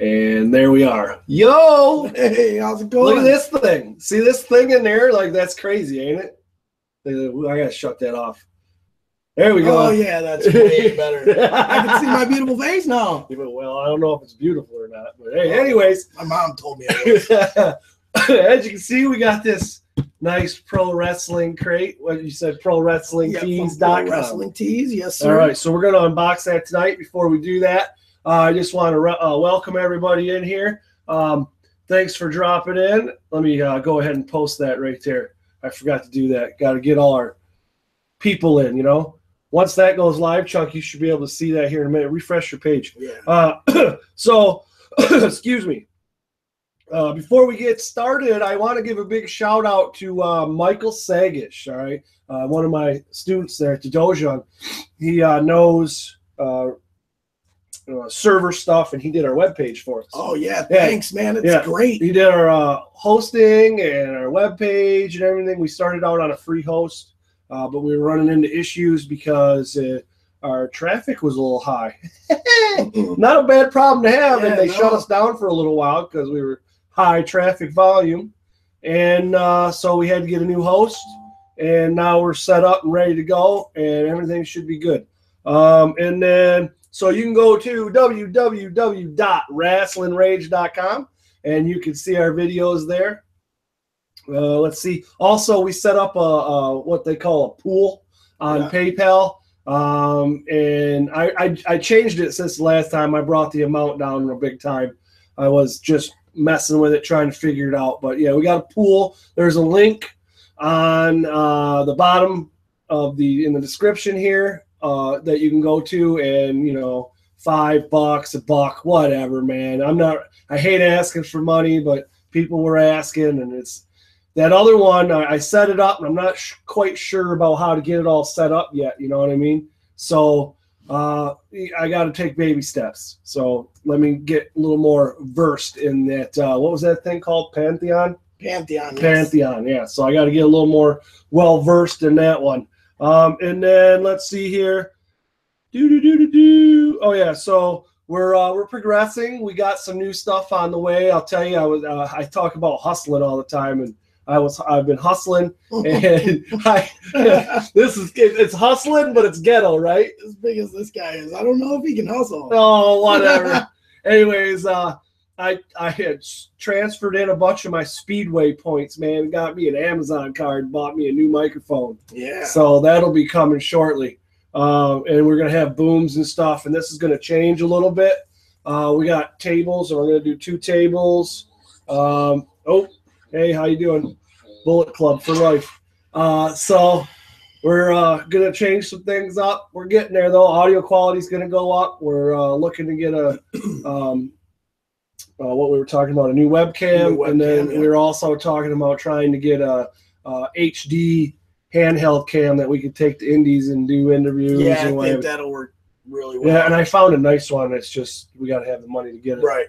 And there we are. Yo! Hey, how's it going? Look at this thing. See this thing in there? Like, that's crazy, ain't it? I gotta shut that off. There we go. Oh, yeah, that's way better. I can see my beautiful face now. Well, I don't know if it's beautiful or not. But hey, anyways. My mom told me it was. As you can see, we got this nice pro wrestling crate. What you said, prowrestlingtees.com. Pro Wrestling Tees, yes, sir. All right, so we're going to unbox that tonight. Before we do that, I just want to welcome everybody in here. Thanks for dropping in. Let me go ahead and post that right there. I forgot to do that. Got to get all our people in, you know. Once that goes live, Chuck, you should be able to see that here in a minute. Refresh your page. Yeah. So, excuse me. Before we get started, I want to give a big shout out to Michael Sagish, all right? One of my students there at the Dojo. He knows server stuff, and he did our webpage for us. Oh, yeah. Thanks, man. It's great. He did our hosting and our webpage and everything. We started out on a free host, but we were running into issues because our traffic was a little high. Not a bad problem to have, and they shut us down for a little while because we were high traffic volume. And so we had to get a new host, and now we're set up and ready to go, and everything should be good. And then so you can go to www.rasslinrage.com, and you can see our videos there. Let's see. Also, we set up what they call a pool on PayPal. And I changed it since the last time. I brought the amount down a big time. I was just messing with it, trying to figure it out. But yeah, we got a pool. There's a link on the bottom of in the description here that you can go to, and $5, $1, whatever, man. I hate asking for money, but people were asking, and it's that other one. I set it up, and I'm not quite sure about how to get it all set up yet. You know what I mean? So I got to take baby steps. So let me get a little more versed in that. What was that thing called? Pantheon? Pantheon, yes. Pantheon, yeah. So I got to get a little more well versed in that one. And then let's see here. Oh yeah. So we're progressing. We got some new stuff on the way. I'll tell you. I talk about hustling all the time, and I've been hustling, and it's hustling, but it's ghetto, right? As big as this guy is, I don't know if he can hustle. Oh, whatever. Anyways, I had transferred in a bunch of my Speedway points, man. Got me an Amazon card, bought me a new microphone. Yeah. So that'll be coming shortly. And we're gonna have booms and stuff, and this is gonna change a little bit. We got tables, and we're gonna do 2 tables. Hey, how you doing? Bullet Club for life. So we're gonna change some things up. We're getting there though. Audio quality is gonna go up. We're looking to get what we were talking about, a new webcam, and then we were also talking about trying to get a HD handheld cam that we could take to indies and do interviews. Yeah, I think that'll work really well. Yeah, and I found a nice one. It's just we got to have the money to get it. Right.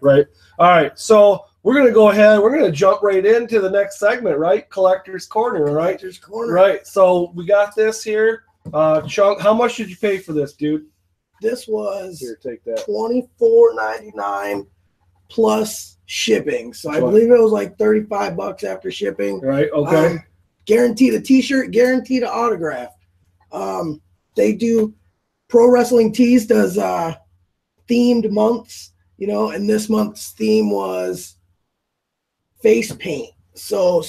All right. So we're going to go ahead. We're going to jump right into the next segment, right? Collector's Corner, right? Collector's Corner. Right. So we got this here. Chunk, how much did you pay for this, dude? This was here, take that. $24.99 plus shipping. So I believe it was like $35 after shipping. Right. Okay. Guaranteed a T-shirt, guaranteed an autograph. They do Pro Wrestling Tees does themed months, and this month's theme was face paint. So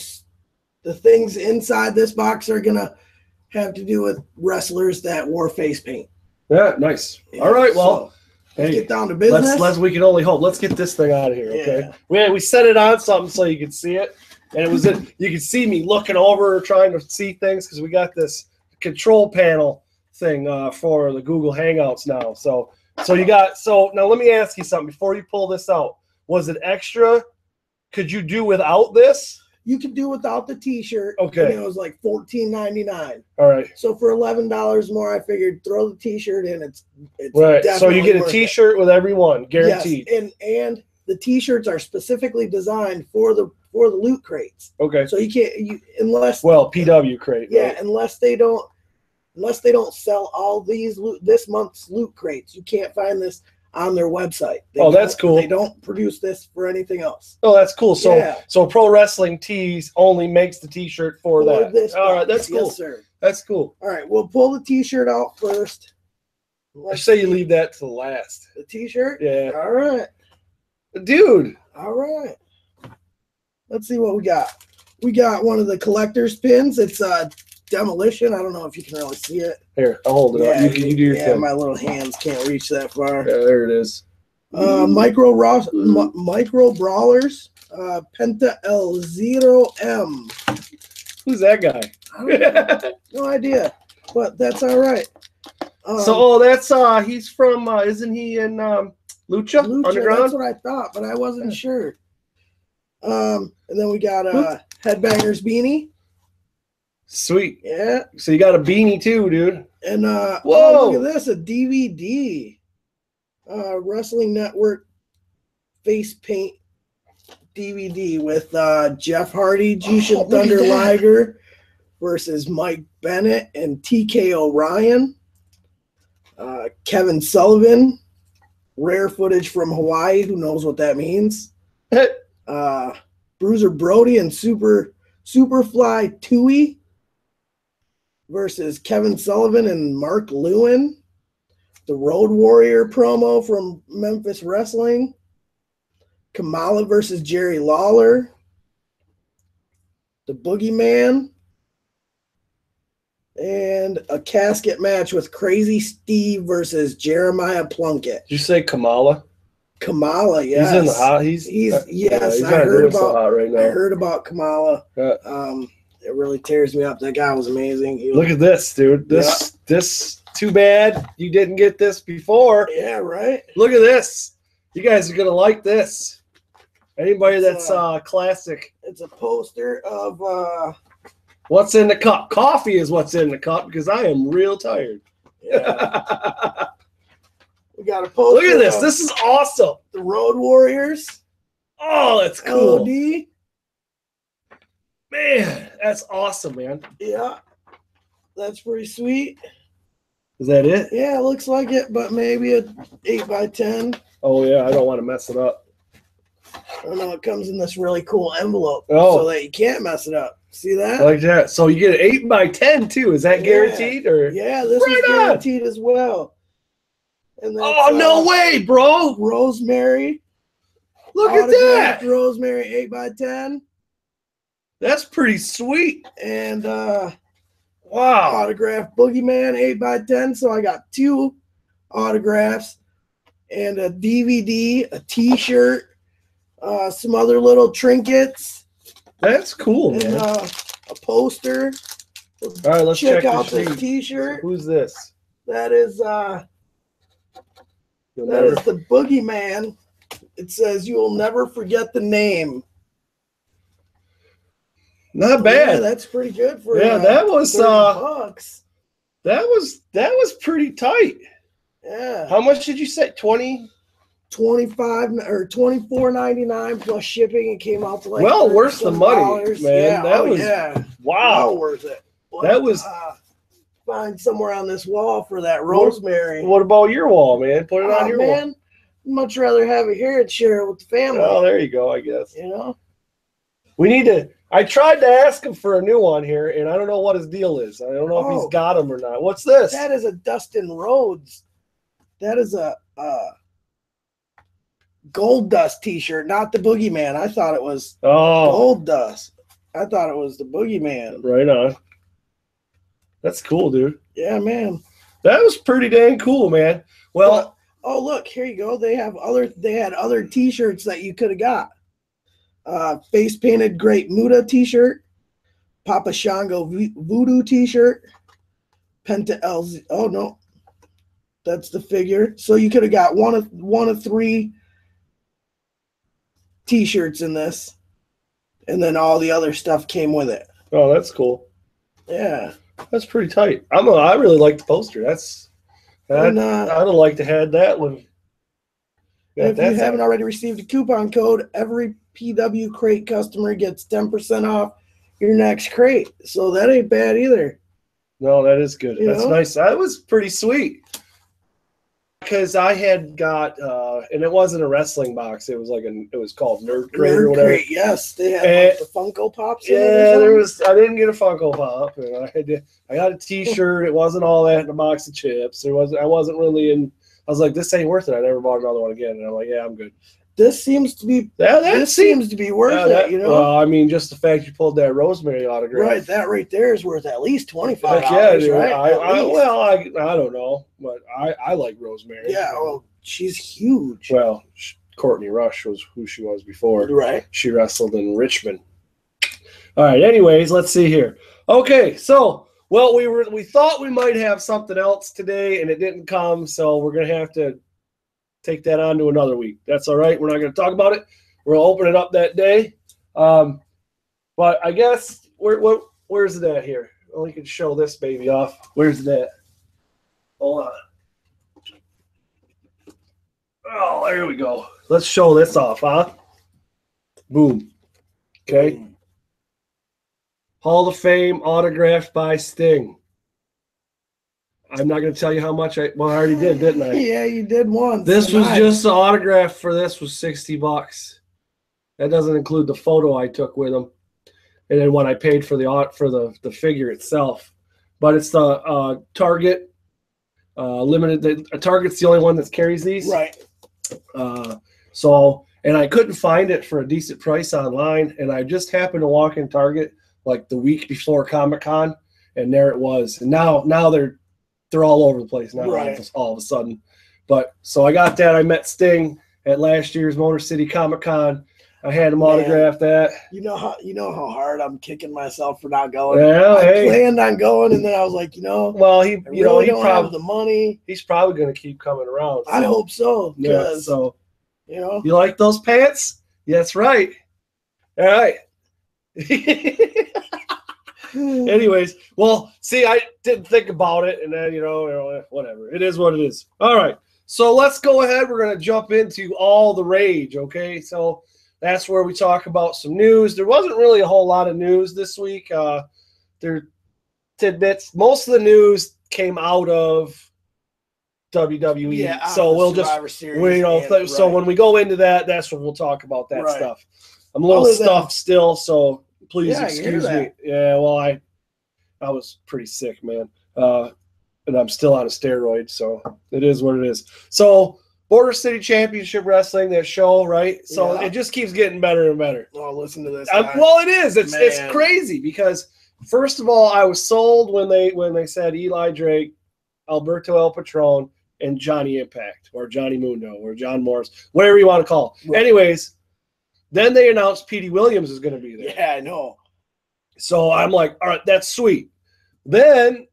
the things inside this box are gonna have to do with wrestlers that wore face paint. Yeah, nice. Yeah, all right, well, let's get down to business. We can only hope. Let's get this thing out of here, okay? Yeah. We set it on something so you could see it. And it was you can see me looking over, trying to see things, because we got this control panel thing for the Google Hangouts now. So now let me ask you something before you pull this out. Was it extra? Could you do without this? You could do without the T-shirt. Okay. And it was like $14.99. All right. So for $11 more, I figured throw the T-shirt in. It's right. So you get a T-shirt with every one, guaranteed. Yes, and the T-shirts are specifically designed for the loot crates. Okay. So you can't unless PW crate. Yeah, right? unless they don't sell all this month's loot crates. You can't find this on their website. That's cool. They don't produce this for anything else. Oh, that's cool. So, Yeah. so Pro Wrestling Tees only makes the T-shirt for that. This all right, that's cool. Yes, sir. That's cool. All right, we'll pull the T-shirt out first. I say you leave that to the last. The T-shirt? Yeah. All right. Dude. All right. Let's see what we got. We got one of the collector's pins. It's Demolition. I don't know if you can really see it. Here, I'll hold it up. You do your thing. My little hands can't reach that far. Yeah, there it is. Micro Brawlers. Penta L0M. Who's that guy? I don't know. No idea. But that's all right. That's he's from isn't he in Lucha Underground? That's what I thought, but I wasn't sure. And then we got Headbangers beanie. Sweet. Yeah. So you got a beanie too, dude. And whoa, look at this, a DVD. Wrestling Network face paint DVD with Jeff Hardy, Jushin Thunder Liger versus Mike Bennett and TK O'Ryan. Kevin Sullivan, rare footage from Hawaii. Who knows what that means? Bruiser Brody and Superfly Tui versus Kevin Sullivan and Mark Lewin. The Road Warrior promo from Memphis Wrestling. Kamala versus Jerry Lawler. The Boogeyman. And a casket match with Crazy Steve versus Jeremiah Plunkett. Did you say Kamala? Kamala, yes. He's in the hot. Yes, I heard about hot right now. I heard about Kamala. Yeah. It really tears me up. That guy was amazing. Look at this, dude. This too bad you didn't get this before. Yeah, right. Look at this. You guys are gonna like this. Anybody that's classic. It's a poster of what's in the cup. Coffee is what's in the cup because I am real tired. Yeah. We got a poster. Look at this. This is awesome. The Road Warriors. Oh, that's cool. LOD. Man, that's awesome, man. Yeah. That's pretty sweet. Is that it? Yeah, it looks like it, but maybe a 8x10. Oh, yeah. I don't want to mess it up. I don't know. It comes in this really cool envelope so that you can't mess it up. See that? Like that. So you get an 8x10 too. Is that guaranteed? Or yeah, this is guaranteed as well. And oh, no way, bro. Rosemary. Look at that. Rosemary 8x10. That's pretty sweet. And wow. Autographed Boogeyman 8x10. So I got 2 autographs and a DVD, a T-shirt, some other little trinkets. That's cool, man. And a poster. All right, let's check out this T-shirt. Who's this? That is the Boogeyman. It says you will never forget the name. Not bad. Yeah, that's pretty good for that was $30. That was pretty tight. Yeah. How much did you say? 20? $25 or $24.99 plus shipping. It came out to like well worth the money, man. Yeah. That was wow. Well worth it. But, that was find somewhere on this wall for that Rosemary. What about your wall, man? Put it on your wall. Much rather have it here and share it with the family. Oh, there you go, I guess. You know? We need to I tried to ask him for a new one here, and I don't know what his deal is. I don't know if he's got them or not. What's this? That is a Dustin Rhodes. That is a Gold Dust t-shirt, not the Boogeyman. I thought it was Gold Dust. I thought it was the Boogeyman. Right on. That's cool, dude. Yeah, man. That was pretty dang cool, man. Well, oh look, here you go. They had other t-shirts that you could have got. Face painted Great Muda t-shirt, Papa Shango Voodoo t-shirt, Penta LZ. Oh no, that's the figure. So you could have got one of 3 t-shirts in this, and then all the other stuff came with it. Oh, that's cool. Yeah, that's pretty tight. I really like the poster. I'd like to have that one. If you haven't already received a coupon code, every PW crate customer gets 10% off your next crate. So that ain't bad either. No, that is good. That's nice. That was pretty sweet. because I had got, and it wasn't a wrestling box. It was like it was called Nerd Crate or whatever. Crate, yes, they had like the Funko Pops. Yeah, there was. I didn't get a Funko Pop. And I got a T-shirt. It wasn't all that in a box of chips. I wasn't really in. I was like, this ain't worth it. I never bought another one again. And I'm like, yeah, I'm good. This seems to be seems to be worth it, you know. Well, I mean, just the fact you pulled that Rosemary autograph, right? That right there is worth at least $25. Yeah, dude, right? I don't know, but I like Rosemary. Yeah, well, she's huge. Well, Courtney Rush was who she was before. Right. She wrestled in Richmond. All right. Anyways, let's see here. Okay, so we thought we might have something else today, and it didn't come, so we're gonna have to take that on to another week. That's all right. We're not going to talk about it. We'll open it up that day. But I guess where's it at here? Well, we can show this baby off. Where's it at? Hold on. Oh, there we go. Let's show this off, huh? Boom. Okay. Hall of Fame autographed by Sting. I'm not going to tell you how much I already did, didn't I? Yeah, you did once. This was just the autograph for this was $60. That doesn't include the photo I took with him, and then what I paid for the figure itself. But it's the Target limited. Target's the only one that carries these, right? And I couldn't find it for a decent price online, and I just happened to walk in Target like the week before Comic-Con, and there it was. And now they're all over the place now, right, all of a sudden. But so I got that. I met Sting at last year's Motor City Comic-Con. I had him autograph that. You know how hard I'm kicking myself for not going. Yeah, I planned on going, and then I was like, well, he probably have the money. He's probably going to keep coming around. So. I hope so. Yeah. So you like those pants? That's right. All right. Anyways, well, see, I didn't think about it, and then, whatever. It is what it is. All right, so let's go ahead. We're going to jump into all the rage, okay? So that's where we talk about some news. There wasn't really a whole lot of news this week. There tidbits. Most of the news came out of WWE. Yeah, so we'll just, so when we go into that, that's when we'll talk about that stuff. I'm a little stuffed still, so please excuse me. Yeah, well, I was pretty sick, man. And I'm still on a steroid, so it is what it is. So Border City Championship Wrestling, that show, right? So it just keeps getting better and better. Oh, listen to this. Well, it is. It's crazy because first of all, I was sold when they said Eli Drake, Alberto El Patron, and Johnny Impact, or Johnny Mundo, or John Morris, whatever you want to call it. Right. Anyways, then they announced Petey Williams is going to be there. Yeah, I know. So I'm like, all right, that's sweet. Then,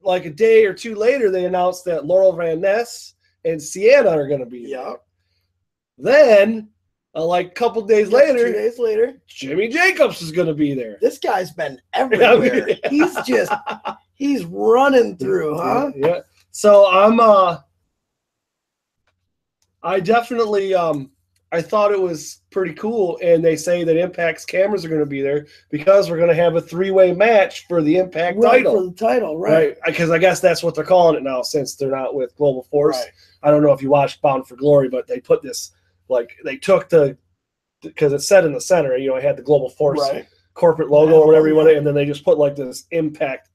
like a day or two later, they announced that Laurel Van Ness and Sienna are going to be there. Then, like a couple days later, 2 days later, Jimmy Jacobs is going to be there. This guy's been everywhere. He's running through, huh? Yeah. So I definitely I thought it was pretty cool, and they say that Impact's cameras are going to be there because we're going to have a three-way match for the Impact title. For the title, right? Because I guess that's what they're calling it now since they're not with Global Force. Right. I don't know if you watched Bound for Glory, but they put this, they took because it said in the center, it had the Global Force corporate logo or whatever you want to, and then they just put this Impact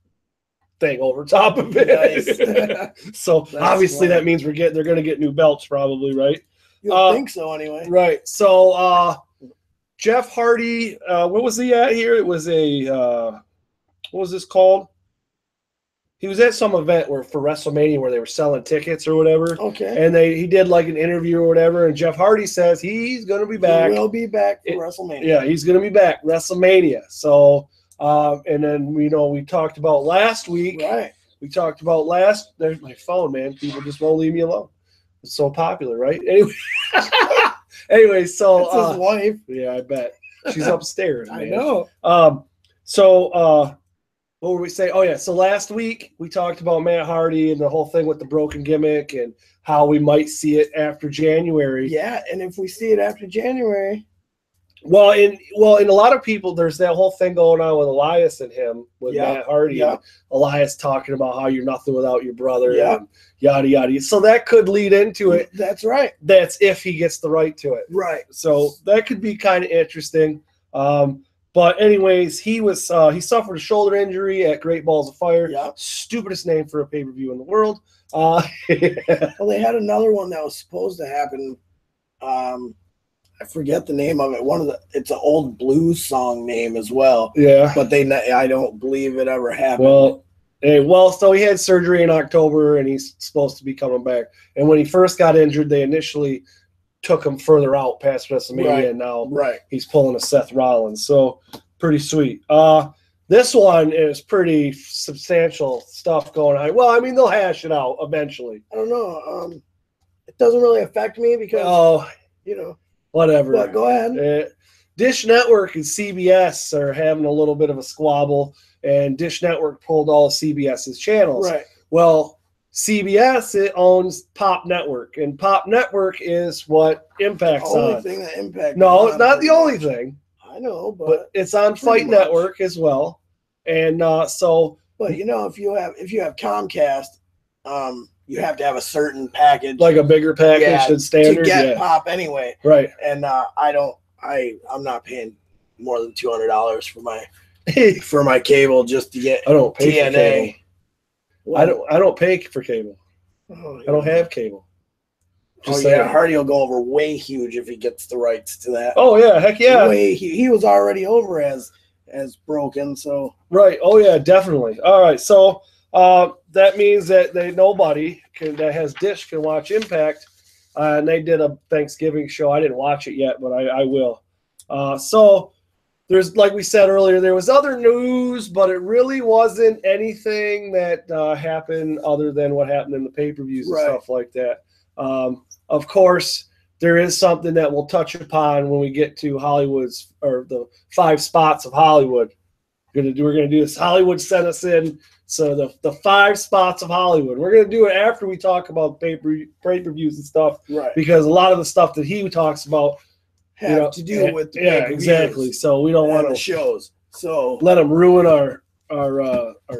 thing over top of it. Nice. So that's obviously that means they're going to get new belts probably, right? You think so anyway. Right. So Jeff Hardy, what was he at here? It was what was this called? He was at some event for WrestleMania where they were selling tickets or whatever. Okay. And he did an interview or whatever, and Jeff Hardy says he's going to be back. He will be back for WrestleMania. Yeah, he's going to be back WrestleMania. So and then we talked about last week. Right. We talked about there's my phone, man. People just won't leave me alone. It's so popular, right? Anyway, so it's his wife. Yeah, I bet she's upstairs. Man. I know. What were we saying? Oh yeah. So last week we talked about Matt Hardy and the whole thing with the broken gimmick and how we might see it after January. Yeah, and if we see it after January, Well, in a lot of people, there's that whole thing going on with Elias and him, with Matt Hardy. And Elias talking about how you're nothing without your brother, and yada yada. So that could lead into it. That's right. That's if he gets the right to it. Right. So that could be kind of interesting. But anyways, he suffered a shoulder injury at Great Balls of Fire. Yeah. Stupidest name for a pay-per-view in the world. Well, they had another one that was supposed to happen. I forget the name of it. It's an old blues song name as well. Yeah. But I don't believe it ever happened. So he had surgery in October, and he's supposed to be coming back. And when he first got injured, they initially took him further out past WrestleMania, and now he's pulling a Seth Rollins. So pretty sweet. This one is pretty substantial stuff going on. Well, I mean, they'll hash it out eventually. I don't know. It doesn't really affect me because, whatever. But go ahead. Dish Network and CBS are having a little bit of a squabble, and Dish Network pulled all of CBS's channels. Right. Well, CBS, it owns Pop Network, and Pop Network is what Impact's on. The only thing that Impact. No, it's not the only thing. I know, but it's on Fight Network as well, and so. But if you have Comcast, you have to have a certain package, like a bigger package than standard, to get Pop anyway. Right. And I'm not paying more than $200 for my cable just to get. I don't pay TNA. For cable. Well, I don't pay for cable. Oh, I don't have cable. Hardy will go over way huge if he gets the rights to that. Oh yeah, heck yeah. He was already over as broken, so. Right. Oh yeah, definitely. All right, so that means that nobody that has Dish can watch Impact, and they did a Thanksgiving show. I didn't watch it yet, but I will. So there's, like we said earlier, there was other news, but it really wasn't anything that happened other than what happened in the pay-per-views and stuff like that. Of course, there is something that we'll touch upon when we get to Hollywood's, or the 5 spots of Hollywood. We're gonna do this. Hollywood sent us in, so the 5 spots of Hollywood. We're gonna do it after we talk about pay-per-views and stuff, right? Because a lot of the stuff that he talks about have to do with the exactly. So we don't want to shows. So let them ruin our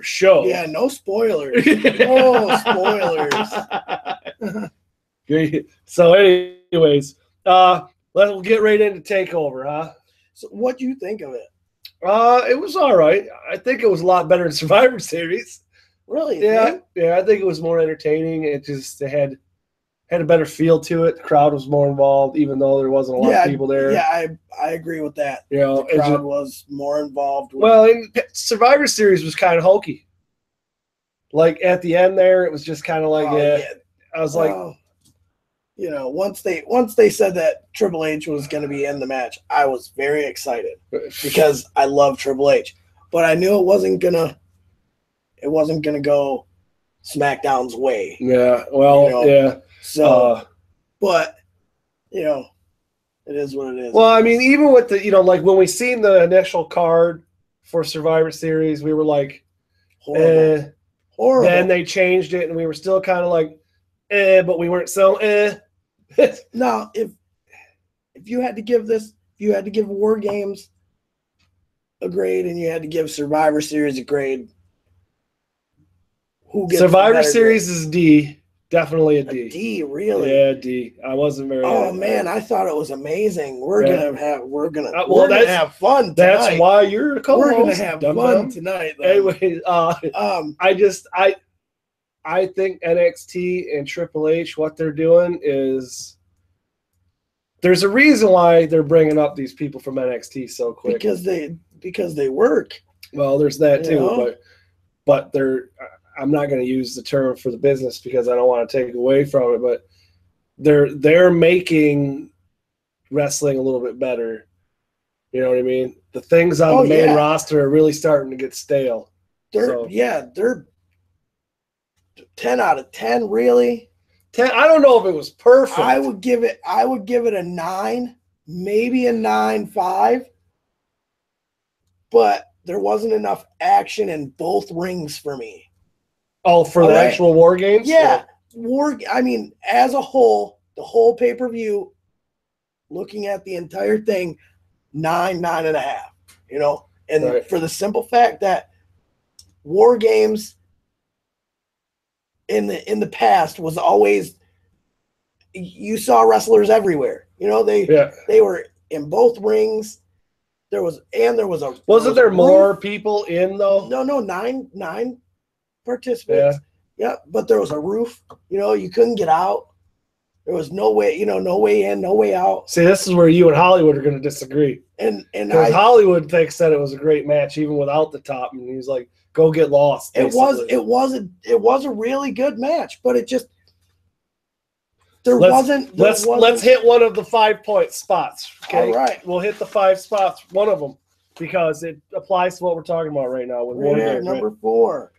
show. Yeah, no spoilers. No spoilers. So, anyways, we'll get right into TakeOver, huh? So, what do you think of it? It was all right. I think it was a lot better than Survivor Series. Really? Yeah. I think it was more entertaining. It had a better feel to it. The crowd was more involved, even though there wasn't a lot of people there. Yeah, I agree with that. The crowd was more involved. In Survivor Series was kind of hokey. Like at the end there, it was just kind of like, I was like, once they said that Triple H was going to be in the match, I was very excited because I love Triple H, but I knew it wasn't gonna go SmackDown's way. Yeah. Well, yeah. So, but it is what it is. Well, I mean, even with the, like when we seen the initial card for Survivor Series, we were like, horrible. Then they changed it, and we were still kind of like, but we weren't so Now, if you had to give War Games a grade and you had to give Survivor Series a grade, who gets Survivor Series is D. Definitely a D. A D, really? Yeah, D. I wasn't very. Oh man, I thought it was amazing. We're gonna have fun tonight. That's why you're a co-host. We're gonna have fun tonight. Though. Anyway, I think NXT and Triple H, what they're doing is, there's a reason why they're bringing up these people from NXT so quick. Because they work. Well, there's that too, but they're. I'm not going to use the term for the business because I don't want to take away from it, but they're making wrestling a little bit better. You know what I mean? The things on the main roster are really starting to get stale. They're 10 out of 10, really. 10. I don't know if it was perfect. I would give it a 9, maybe a 9.5. But there wasn't enough action in both rings for me. Oh, for the actual War Games? Yeah. I mean, as a whole, the whole pay-per-view, looking at the entire thing, 9.5. You know, and right. for the simple fact that War Games in the past was always, you saw wrestlers everywhere. You know, they were in both rings. There was a wasn't there more people in though? No, nine participants. Yeah, but there was a roof. You know, you couldn't get out. There was no way, you know, no way in, no way out. See, this is where you and Hollywood are going to disagree. And Hollywood thinks that it was a great match even without the top, and he's like, "Go get lost." Basically. It was a really good match, but it just let's hit one of the 5-point spots. Okay, all right, we'll hit the 5 spots, one of them, because it applies to what we're talking about right now with Wargames. Number 4.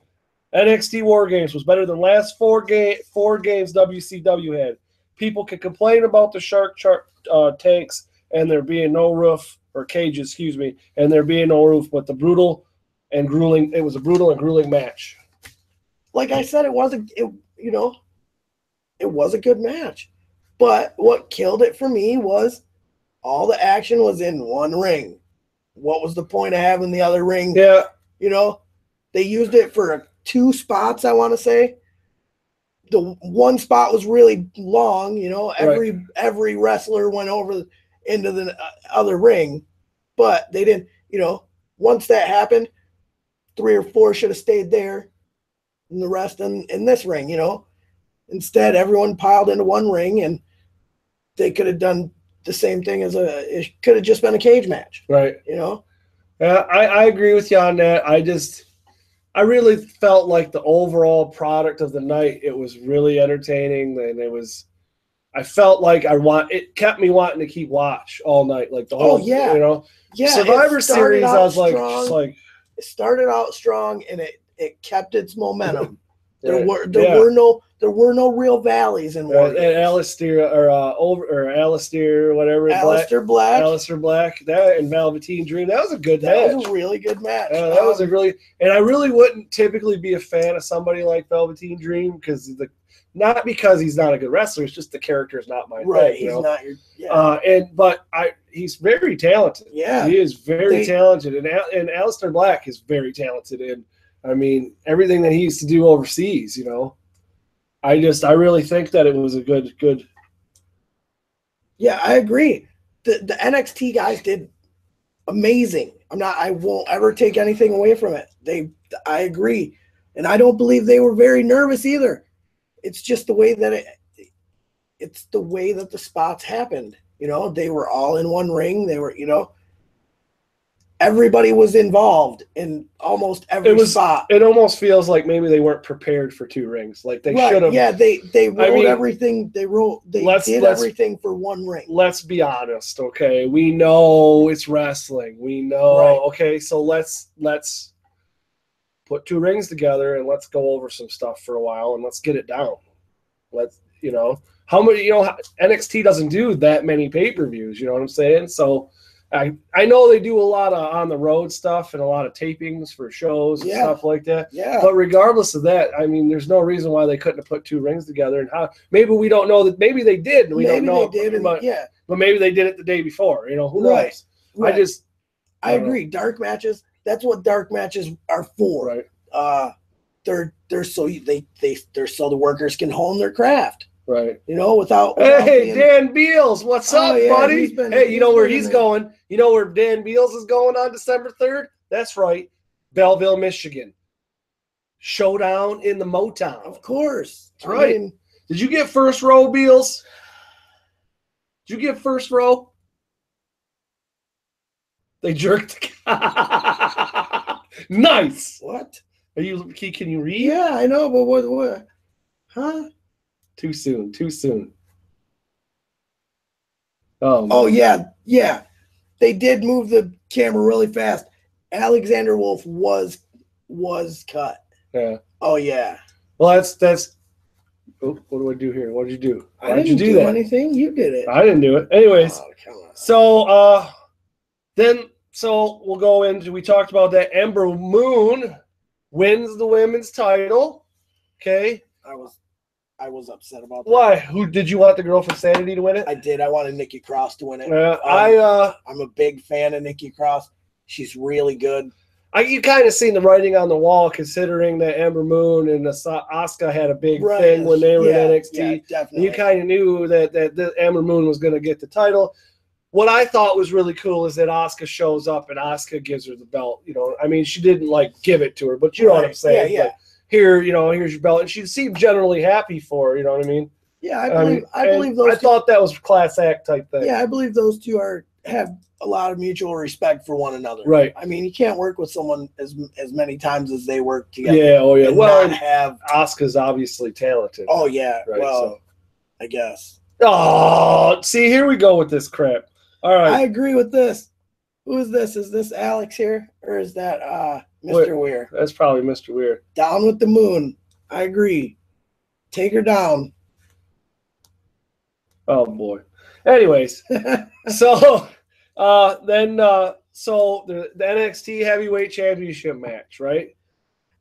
NXT Wargames was better than last four games WCW had. People can complain about the shark tanks and there being no roof, or cages, excuse me, and there being no roof, but it was a brutal and grueling match. Like I said, it was a good match. But what killed it for me was all the action was in one ring. What was the point of having the other ring? Yeah. You know, they used it for 2 spots, I want to say. The one spot was really long, you know. Every wrestler went over into the other ring, but they didn't, you know. Once that happened, 3 or 4 should have stayed there, and the rest in this ring, you know. Instead, everyone piled into one ring, and they could have done the same thing as it could have just been a cage match, right? You know. I agree with you on that. I really felt like the overall product of the night, it was really entertaining, and I felt like it kept me wanting to keep watch all night, like the whole, you know. Yeah, Survivor Series, I was like, it started out strong, and it kept its momentum. There were no real valleys in Wargames. And Alistair Black, that and Velveteen Dream, that was a good match. That was a really good match. That was and I really wouldn't typically be a fan of somebody like Velveteen Dream because not because he's not a good wrestler, it's just the character is not my thing. He's not your but he's very talented. Yeah, he is very talented, and Alistair Black is very talented. And I mean, everything that he used to do overseas, you know. I really think that it was a good. Yeah, I agree. The NXT guys did amazing. I won't ever take anything away from it. I agree. And I don't believe they were very nervous either. It's just the way that it's the way that the spots happened. You know, they were all in one ring. They were, you know, everybody was involved in almost every spot. It almost feels like maybe they weren't prepared for 2 rings. Like they should have. Yeah, they rolled everything. They did everything for one ring. Let's be honest, okay? We know it's wrestling. We know, okay? So let's put 2 rings together and let's go over some stuff for a while and let's get it down. You know, how many? You know, NXT doesn't do that many pay-per-views. You know what I'm saying? So. I know they do a lot of on the road stuff and a lot of tapings for shows and stuff like that. Yeah. But regardless of that, I mean, there's no reason why they couldn't have put 2 rings together. And how maybe we don't know that. Maybe they did. And we don't know. They did, but maybe they did it the day before. You know, who knows? Right. I agree. Dark matches. That's what dark matches are for. Right. They're so the workers can hone their craft. Right. You know, without hey, Dan Beals, what's up, buddy? You know where he's going. You know where Dan Beals is going on December 3rd? That's right. Belleville, Michigan. Showdown in the Motown. Of course. That's right. Did you get first row, Beals? Did you get first row? They jerked. Nice. What? Can you read? Yeah, I know, but what? Huh? Too soon. Oh yeah. They did move the camera really fast. Alexander Wolf was cut. Yeah. Oh yeah. Well, that's. Oh, what do I do here? What did you do? Why did you do that? Anything? You did it. I didn't do it. Anyways. Oh, come on. So we'll go into. We talked about that. Ember Moon wins the women's title. Okay. I was upset about that. Why? Who did you want the girl from Sanity to win it? I did. I wanted Nikki Cross to win it. I'm a big fan of Nikki Cross. She's really good. You kind of seen the writing on the wall, considering that Ember Moon and Asuka had a big thing when they were in NXT. Yeah, definitely. You kind of knew that Ember Moon was going to get the title. What I thought was really cool is that Asuka shows up and Asuka gives her the belt. You know, I mean, she didn't like give it to her, but you know what I'm saying. Yeah. But here, you know, here's your belt, and she seemed generally happy for her. You know what I mean? Yeah, I believe those. I thought that was class act type thing. Yeah, I believe those two have a lot of mutual respect for one another. Right. I mean, you can't work with someone as many times as they work together. Yeah. Oh yeah. Well, have Asuka's obviously talented. Oh yeah. Right, well, so. I guess. Oh, see, here we go with this crap. All right. I agree with this. Who is this? Is this Alex here, or is that Mr. Weir? That's probably Mr. Weir. Down with the Moon. I agree. Take her down. Oh boy. Anyways, so the NXT Heavyweight Championship match, right?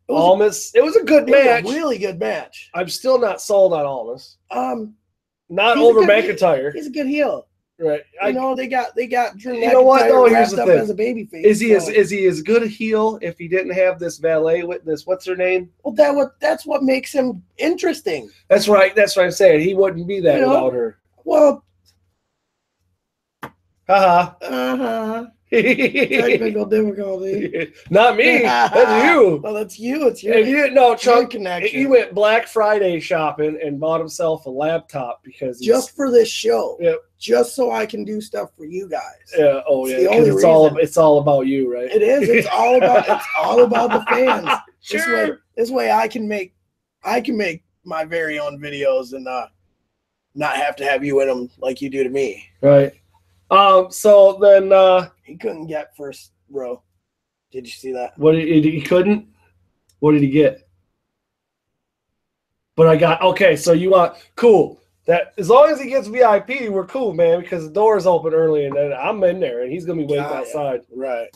It was a good match. It was a really good match. I'm still not sold on Almas. Not he's over McIntyre. He's a good heel. Right. You know, they got Drew McIntyre. You know what though? Here's the thing. As a babyface. Is he as good a heel if he didn't have this valet witness? What's her name? Well, that's what makes him interesting. That's right. That's what I'm saying. He wouldn't be that without her. Well. Technical difficulty. Not me. That's you. Well, that's you. It's your. And you didn't know Chuck. Connection. He went Black Friday shopping and bought himself a laptop because just for this show. Yep. Just so I can do stuff for you guys. Yeah. Oh yeah. Because it's all about you, right? It is. It's all about the fans. Sure. This way I can make my very own videos and not have to have you in them like you do to me. Right. So then he couldn't get first row. Did you see that? He couldn't? What did he get? But I got okay, so you want cool. That as long as he gets VIP, we're cool, man, because the door's open early and then I'm in there and he's gonna be waiting outside. Right.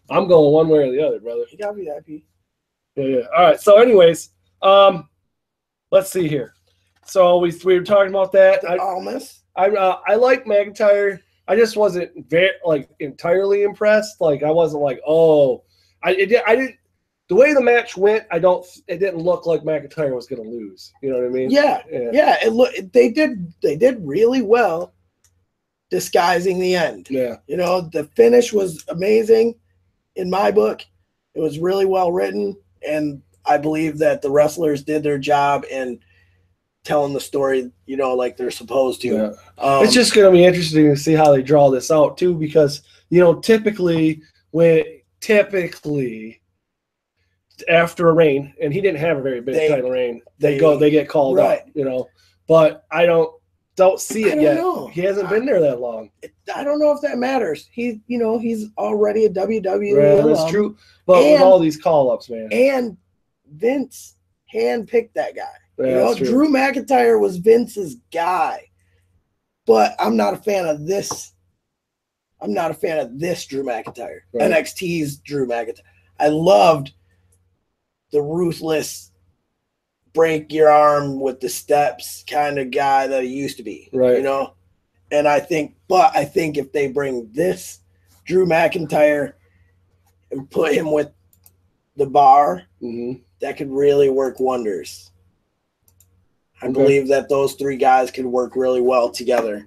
I'm going one way or the other, brother. He got VIP. Yeah. All right. So anyways, let's see here. So we were talking about that. I like McIntyre. I just wasn't entirely impressed. Like I wasn't like, oh, I didn't. The way the match went, it didn't look like McIntyre was going to lose. You know what I mean? Yeah. They did really well disguising the end. Yeah. You know, the finish was amazing in my book. It was really well written, and I believe that the wrestlers did their job in telling the story, you know, like they're supposed to. Yeah. It's just going to be interesting to see how they draw this out too, because you know, typically after a reign, and he didn't have a very big title reign, they get called up, you know. But I don't see it yet. He hasn't been there that long. I don't know if that matters. He's already a WWE. Right, that's true. But with all these call-ups, man. And Vince handpicked that guy. Yeah, Drew McIntyre was Vince's guy. But I'm not a fan of this. I'm not a fan of this Drew McIntyre. Right. NXT's Drew McIntyre. I loved the ruthless, break your arm with the steps kind of guy that he used to be. Right. You know? And I think if they bring this Drew McIntyre and put him with the bar, that could really work wonders. I believe that those three guys could work really well together,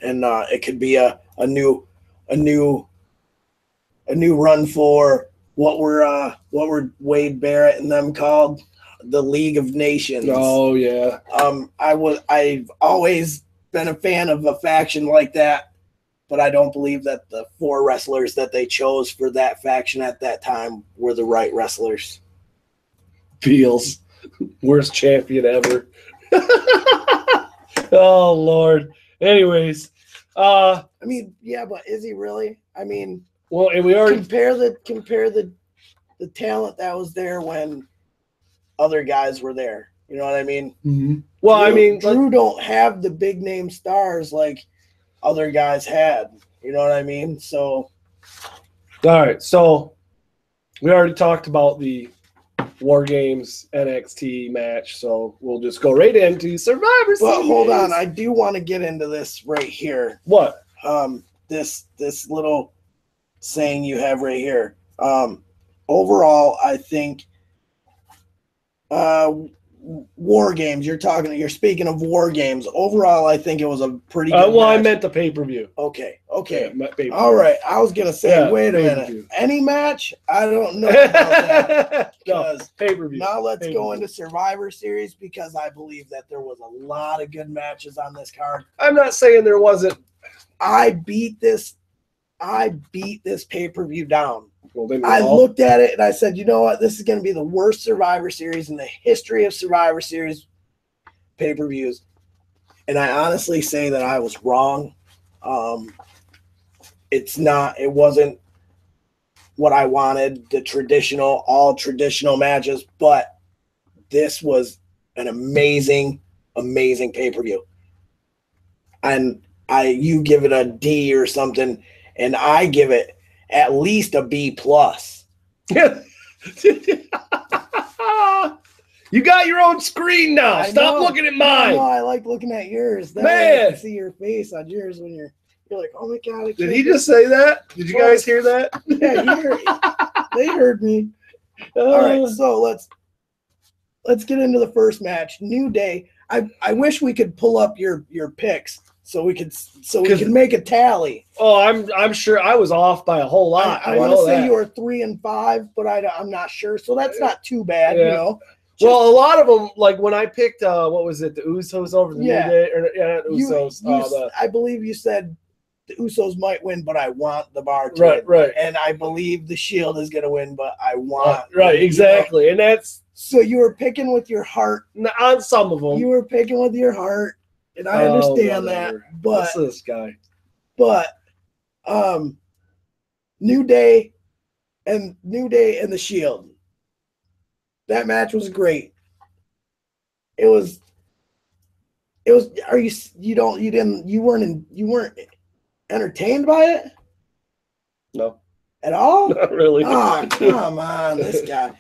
and it could be a new run for what were Wade Barrett and them called the League of Nations. Oh yeah. I've always been a fan of a faction like that, but I don't believe that the 4 wrestlers that they chose for that faction at that time were the right wrestlers. Beals, worst champion ever. Oh Lord. Anyways, I mean, yeah, but is he really? I mean, well, and we already compare the talent that was there when other guys were there. You know what I mean? Mm-hmm. Well, Drew don't have the big name stars like other guys had. You know what I mean? So, all right. So we already talked about the Wargames NXT match. So we'll just go right into Survivor Series. Well, hold on. I do want to get into this right here. What? This little saying you have right here. Overall, I think War Games. You're speaking of War Games. Overall, I think it was a pretty good well, match. I meant the pay-per-view. Okay. Yeah, all right. I was gonna say, wait a minute. Any match? I don't know about that. No, pay-per-view. Now let's go into Survivor Series, because I believe that there was a lot of good matches on this card. I'm not saying there wasn't. I beat this pay-per-view down. Well, I looked at it and I said, you know what? This is going to be the worst Survivor Series in the history of Survivor Series pay-per-views. And I honestly say that I was wrong. It wasn't what I wanted, all traditional matches, but this was an amazing, amazing pay-per-view. And you give it a D or something, and I give it at least a B+. You got your own screen now. Stop looking at mine. No, I like looking at yours. That Man, way I can see your face on yours when you're like, oh my god. Did he just say that? Did you guys hear that? Yeah, they heard me. All right, so let's get into the first match. New Day. I wish we could pull up your picks so we could make a tally. Oh, I'm sure I was off by a whole lot. I want to say you were 3 and 5, but I'm not sure. So that's not too bad, you know. Well, a lot of them, like when I picked, what was it, the Usos over the New Day? Or, not Usos. I believe you said the Usos might win, but I want the Bar to win. Right. And I believe the Shield is going to win, but I want. Right, exactly. And that's. So you were picking with your heart. On some of them. You were picking with your heart, and I understand that. But what's this guy? But New Day and the Shield. That match was great. It was. You weren't entertained by it? No. At all? Not really. Oh, come on, this guy.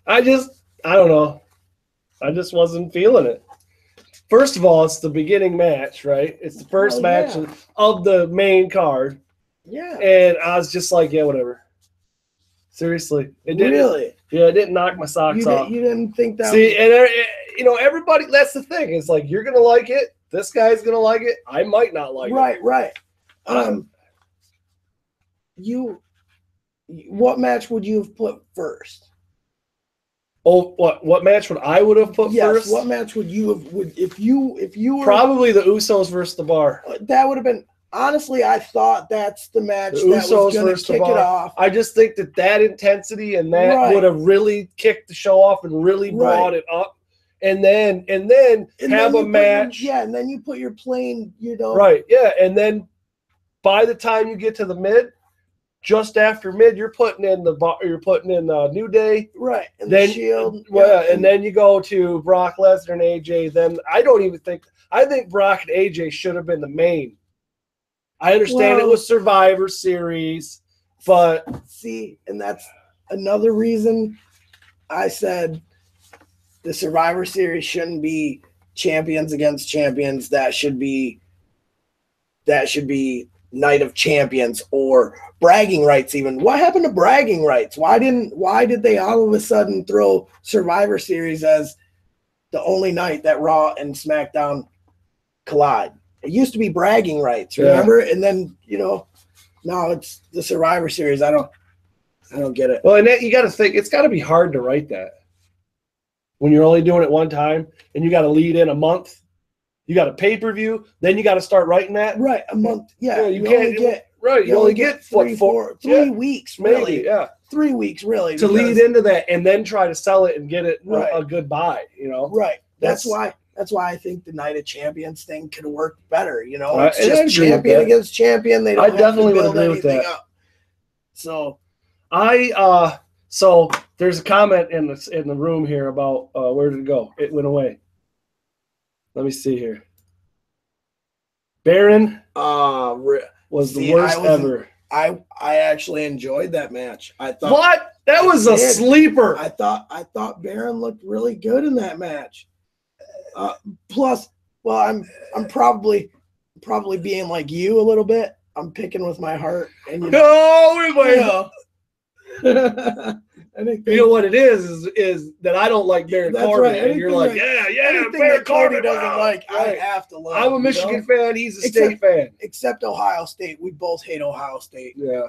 I don't know. I just wasn't feeling it. First of all, it's the beginning match, right? It's the first match of the main card. Yeah. And I was just like, yeah, whatever. Seriously. It didn't, really? Yeah, it didn't knock my socks off. You didn't think that? See, and everybody, that's the thing. It's like, you're going to like it. This guy's going to like it. I might not like it. Right. What match would you have put first? Oh, what match would I have put first? Yes, what match would you have if you were probably the Usos versus the Bar. That would have been, honestly, I thought that's the match that was going to kick it off. I just think that intensity and that would have really kicked the show off and really brought it up. And then have a match. And then you put your plane, Right, yeah, and then by the time you get to the mid, just after mid, you're putting in New Day, right? And then the Shield, and then you go to Brock Lesnar and AJ. Then I think Brock and AJ should have been the main. I understand it was Survivor Series, but see, and that's another reason I said the Survivor Series shouldn't be champions against champions. That should be Night of Champions or bragging rights. Even what happened to bragging rights? Why did they all of a sudden throw Survivor Series as the only night that Raw and SmackDown collide? It used to be bragging rights, remember? And then now it's the Survivor Series. I don't get it. Well, and you got to think it's got to be hard to write that when you're only doing it one time and you got to lead in a month. You got a pay-per-view, then you got to start writing that. Right, a month. Yeah, you can't get You only get 3 weeks, really. Maybe, yeah. 3 weeks, really. To lead into that and then try to sell it and get it a good buy, Right. That's why I think the Night of Champions thing could have worked better. It's just champion against champion. They don't definitely would agree with that. Up. So so there's a comment in the room here about where did it go? It went away. Let me see here. Baron was the worst ever. I actually enjoyed that match. I thought what? That was a sleeper. I thought Baron looked really good in that match. Plus, well, I'm probably being like you a little bit. I'm picking with my heart, and you know, I think you know what it is that I don't like Baron Corbin, and you're like, yeah, anything Baron that Cody Corbin doesn't like, I have to love. I'm a Michigan fan. He's a State fan. Except Ohio State. We both hate Ohio State. Yeah,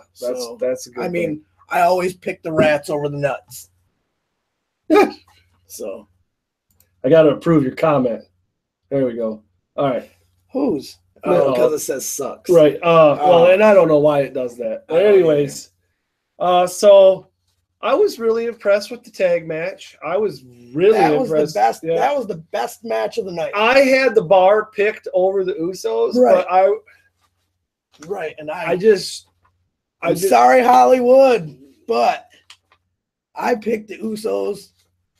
that's a good. I mean, I always pick the rats over the nuts. So, I got to approve your comment. There we go. All right. Whose? Oh, because it says sucks. Right. Well, and I don't know why it does that. But anyways, so I was really impressed with the tag match. I was really impressed. The best. Yeah. That was the best match of the night. I had the bar picked over the Usos, but I'm sorry, Hollywood, but I picked the Usos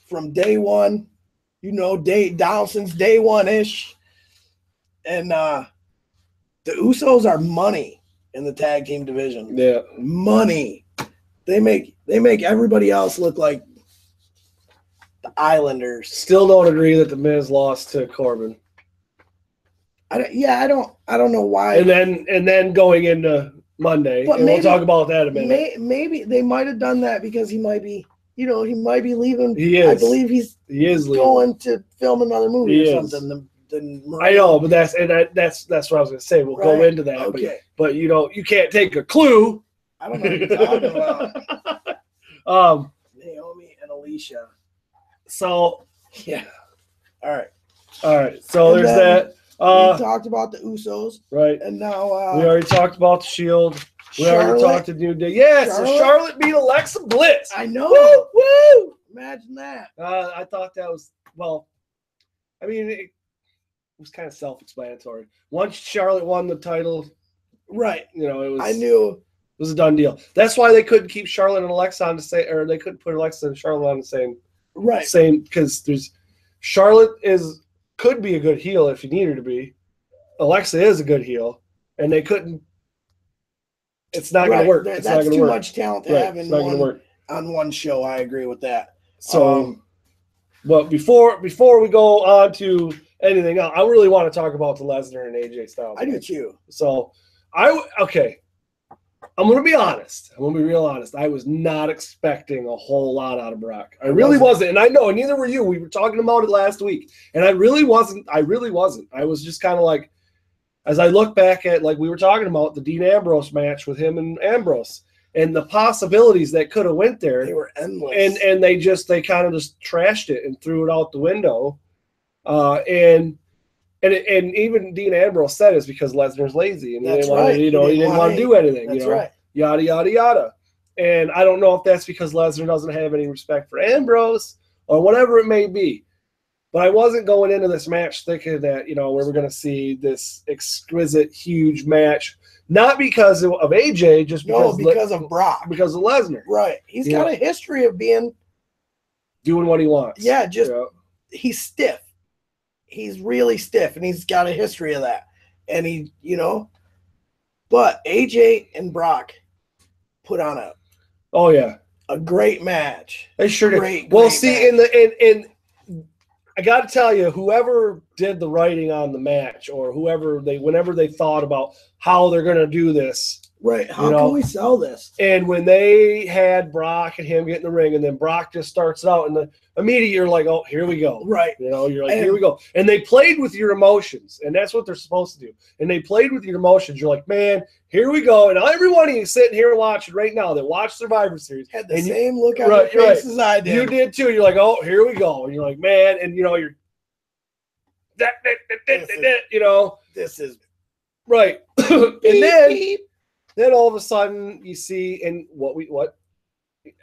from day one. You know, down since day one-ish. And the Usos are money in the tag team division. Yeah. Money. They make everybody else look like the Islanders. Still don't agree that the Miz lost to Corbin. I don't know why. And then going into Monday, and we'll talk about that in a minute. Maybe they might have done that because he might be leaving. He is. I believe he is going to film another movie or something. I know, but that's what I was going to say. We'll go into that. Okay. But you can't take a clue. I don't know what you're talking about. Naomi and Alicia. So yeah. All right. So there's that. We talked about the Usos. Right. And now we already talked about the Shield. We already talked to New Day. Yes, so Charlotte beat Alexa Bliss. I know. Woo! Imagine that. I thought that was, it was kind of self-explanatory. Once Charlotte won the title, right? It was. I knew it was a done deal. That's why they couldn't keep Charlotte and Alexa on the same, or they couldn't put Alexa and Charlotte on the same. Right. Same, because Charlotte could be a good heel if you need her to be. Alexa is a good heel, and they couldn't. It's not going to work. That's too much talent to have on one show. I agree with that. So, but before we go on to anything else, I really want to talk about the Lesnar and AJ Styles. I do too. So, I'm going to be honest. I'm going to be real honest. I was not expecting a whole lot out of Brock. I really wasn't. And I know, and neither were you. We were talking about it last week. And I really wasn't. I was just kind of like, as I look back at, like we were talking about, the Dean Ambrose match with him and Ambrose and the possibilities that could have went there. They were endless. And they kind of just trashed it and threw it out the window. And even Dean Ambrose said it's because Lesnar's lazy and he didn't want to do anything. That's right. Yada, yada, yada. And I don't know if that's because Lesnar doesn't have any respect for Ambrose or whatever it may be. But I wasn't going into this match thinking that, we were going to see this exquisite, huge match. Not because of AJ, just because of Brock. Because of Lesnar. Right. He's got a history of doing what he wants. Yeah, he's stiff. He's really stiff, and he's got a history of that. And but AJ and Brock put on a great match. They sure did. Well, see, in I got to tell you, whoever did the writing on the match, or whenever they thought about how they're going to do this, right? How can we sell this? And when they had Brock and him get in the ring, and then Brock just starts it out, and immediately you're like, oh, here we go, right? You're like, here we go. And they played with your emotions, and that's what they're supposed to do. And they played with your emotions. You're like, man, here we go. And every one of you sitting here watching right now that watched Survivor Series had the same look on your face as I did. You did too. You're like, oh, here we go. And you're like, man, and you're this is right. And then all of a sudden you see, and what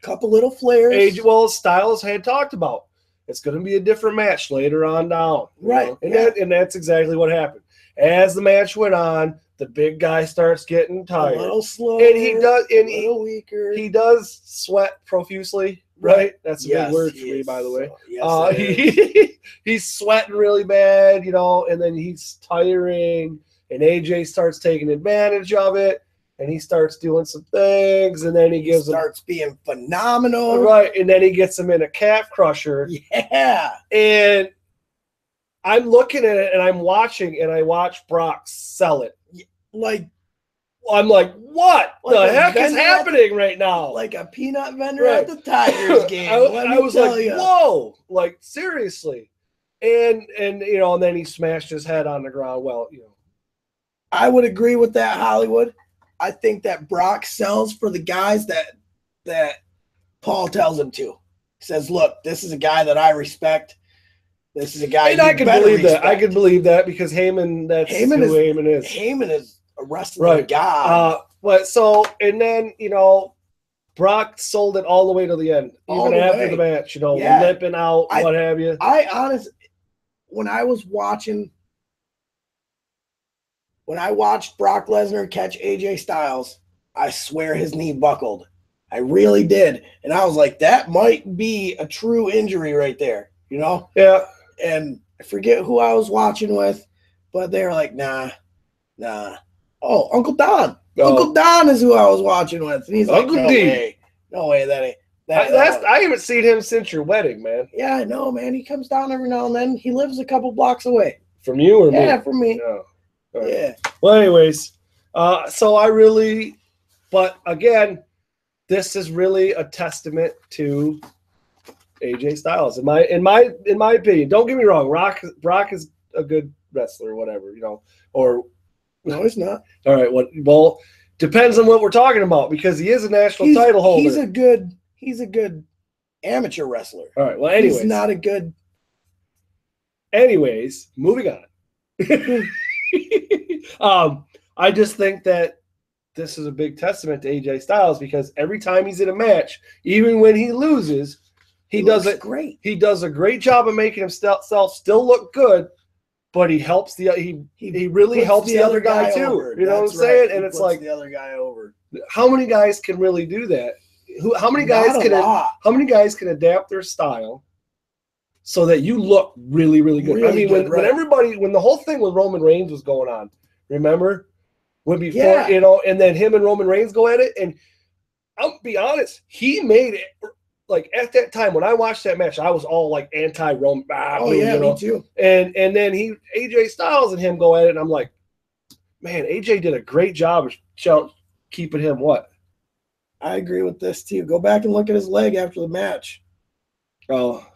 couple little flares. Styles had talked about. It's going to be a different match later on down. Right. And that's exactly what happened. As the match went on, the big guy starts getting tired. A little slower. And he does, a little weaker. He does sweat profusely, right? That's a big word for me, by the way. He's sweating really bad, and then he's tiring, and AJ starts taking advantage of it. and he starts doing some things, and then he starts being phenomenal. Right, and then he gets him in a calf crusher. Yeah. And I'm looking at it, and I'm watching, and I watch Brock sell it. Like, I'm like, what the heck is happening right now? Like a peanut vendor at the Tigers game. I was like, whoa, like seriously. And you know, and then he smashed his head on the ground. Well, you know, I would agree with that, Hollywood. I think that Brock sells for the guys that Paul tells him to. He says, look, this is a guy that I respect. This is a guy. And I can believe that. I can believe that because Heyman, that's who Heyman is. Heyman is a wrestling guy. But so, and then, you know, Brock sold it all the way to the end, even after the match, you know, limping out, what have you. I honestly, when I watched Brock Lesnar catch AJ Styles, I swear his knee buckled. I really did. And I was like, that might be a true injury right there, you know? Yeah. And I forget who I was watching with, but they were like, nah. Oh, Uncle Don. Oh. Uncle Don is who I was watching with. And he's Uncle like, D. No way, that ain't. I haven't seen him since your wedding, man. Yeah, I know, man. He comes down every now and then. He lives a couple blocks away. From you or me? Yeah, from me. No. Right. Yeah. Well, anyways, so I really, but again, this is really a testament to AJ Styles, in my opinion. Don't get me wrong, Brock is a good wrestler, or whatever, you know, or no, he's not. All right, well, depends on what we're talking about because he is a national title holder. He's a good amateur wrestler. All right, well, anyways, he's not a good. Anyways, moving on. I just think that this is a big testament to AJ Styles because every time he's in a match, even when he loses, he does it great. He does a great job of making himself still look good, but he helps he really helps the other guy too. Over. You know what I'm saying? And it's like the other guy over. How many guys can really do that? How many guys can adapt their style so that you look really, really good? Really when the whole thing with Roman Reigns was going on, remember? You know, and then him and Roman Reigns go at it, and I'll be honest, he made it. Like at that time when I watched that match, I was all like anti-Roman. Me too. And then AJ Styles and him go at it, and I'm like, man, AJ did a great job of keeping him what? I agree with this too. Go back and look at his leg after the match. Oh,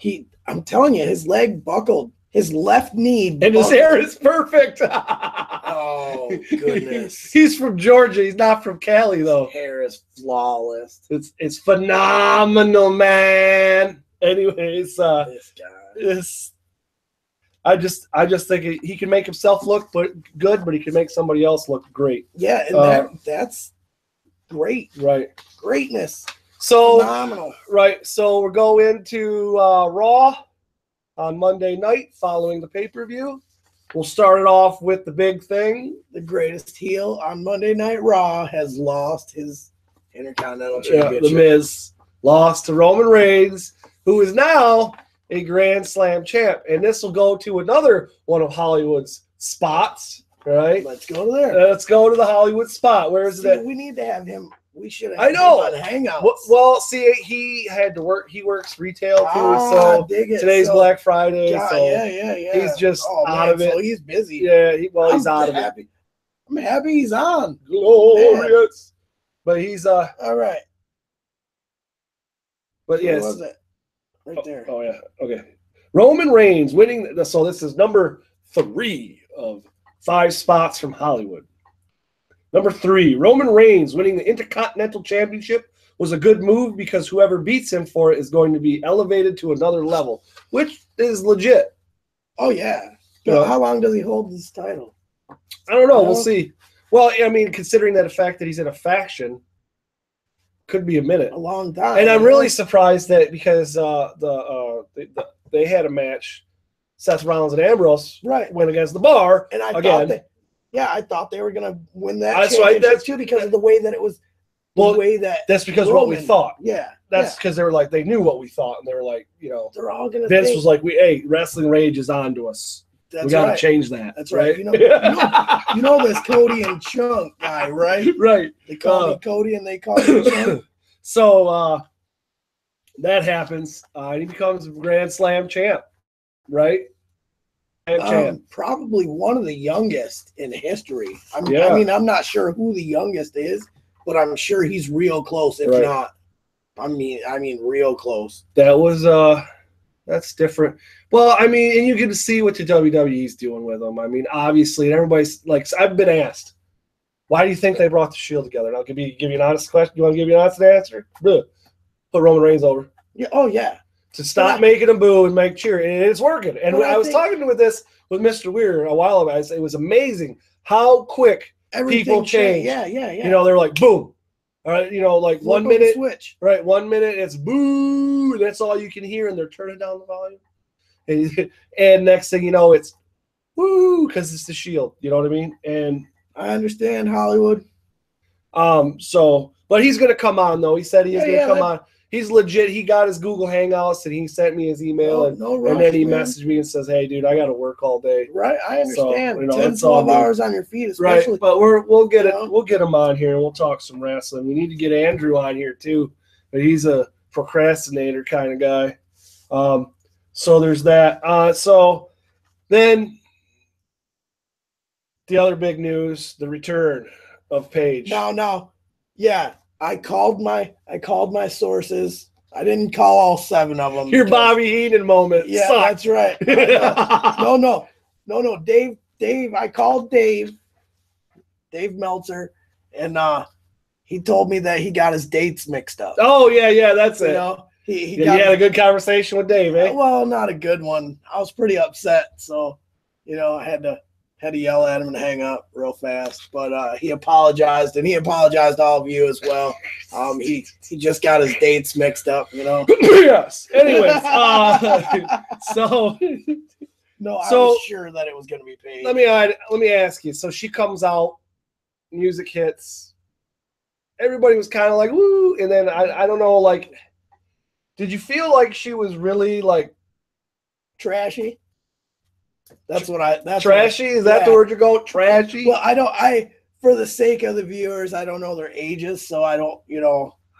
I'm telling you, his leg buckled. His left knee buckled. And his hair is perfect. Oh, goodness. He's from Georgia. He's not from Cali, though. His hair is flawless. It's phenomenal, man. Anyways, this guy. I just think he can make himself look good, but he can make somebody else look great. Yeah, and that's great. Right. Greatness. So phenomenal. Right. So we're going to Raw on Monday night following the pay-per-view. We'll start it off with the big thing. The greatest heel on Monday Night Raw has lost his Intercontinental Championship. The Miz lost to Roman Reigns, who is now a Grand Slam champ. And this will go to another one of Hollywood's spots, right? Let's go to there. Let's go to the Hollywood spot. Where is it? We need to have him. We should have him on Hangouts. Well, see, he had to work. He works retail too, so today's Black Friday. Yeah. He's just out of it. So he's busy. Yeah, he's out of it. I'm happy he's on. Glorious. But he's all right. But yes. Where was it? Right there. Oh yeah. Okay. Roman Reigns winning. So this is number 3 of 5 spots from Hollywood. Number 3, Roman Reigns winning the Intercontinental Championship was a good move because whoever beats him for it is going to be elevated to another level, which is legit. Oh, yeah. But how long does he hold this title? I don't know. We'll see. Well, I mean, considering that the fact that he's in a faction, could be a minute. A long time. And I'm really surprised that because they had a match, Seth Rollins and Ambrose went against the Bar. And I thought they were going to win that championship too because of the way that it was. That's because Roman, what we thought. Yeah. That's because they were like, they knew what we thought. And they were like, you know, they're all going to Vince was like, Rasslin Rage is on to us. We got to change that. That's right. You know this Cody and Chunk guy, right? Right. They call me Cody and they call me Chunk. So that happens. He becomes Grand Slam champ, right? Probably one of the youngest in history. I mean, I'm not sure who the youngest is, but I'm sure he's real close. If not, I mean, real close. That was that's different. Well, I mean, and you get to see what the WWE's doing with them. I mean, obviously, and everybody's like, I've been asked, why do you think they brought the Shield together? And I'll give you an honest question. You want to give me an honest answer? Put Roman Reigns over. Yeah. Oh yeah. To stop making them boo and make cheer, and it's working. And I was talking with Mr. Weir a while ago. It was amazing how quick people change. Yeah. You know, they're like boom. All right, you know, like Flip 1 minute, switch. Right, 1 minute it's boo, and that's all you can hear, and they're turning down the volume. And next thing you know, it's woo, because it's the Shield. You know what I mean? And I understand Hollywood. But he's gonna come on though. He said he is gonna come on. He's legit. He got his Google Hangouts and he sent me his email and then he messaged me and says, "Hey, dude, I got to work all day." Right, I understand. So, 10, 12 hours on your feet, especially. Right, but we'll get it. We'll get him on here and we'll talk some wrestling. We need to get Andrew on here too, but he's a procrastinator kind of guy. So there's that. So then the other big news: the return of Paige. No, yeah. I called my sources. I didn't call all 7 of them. Your Bobby Heenan moment. Yeah, sucked. that's right. No. Dave. I called Dave Meltzer, and he told me that he got his dates mixed up. Oh yeah, that's it. You know, he had a good conversation with Dave, eh? Well, not a good one. I was pretty upset, so I had to yell at him and hang up real fast. But he apologized, and he apologized to all of you as well. He just got his dates mixed up, Yes. Anyways, so no, I was sure that it was going to be Paige. Let me ask you. So she comes out, music hits. Everybody was kind of like woo, and then I don't know, like, did you feel like she was really like trashy? That's trashy. Is that the word you're going? Trashy. Well, for the sake of the viewers, I don't know their ages, so I don't.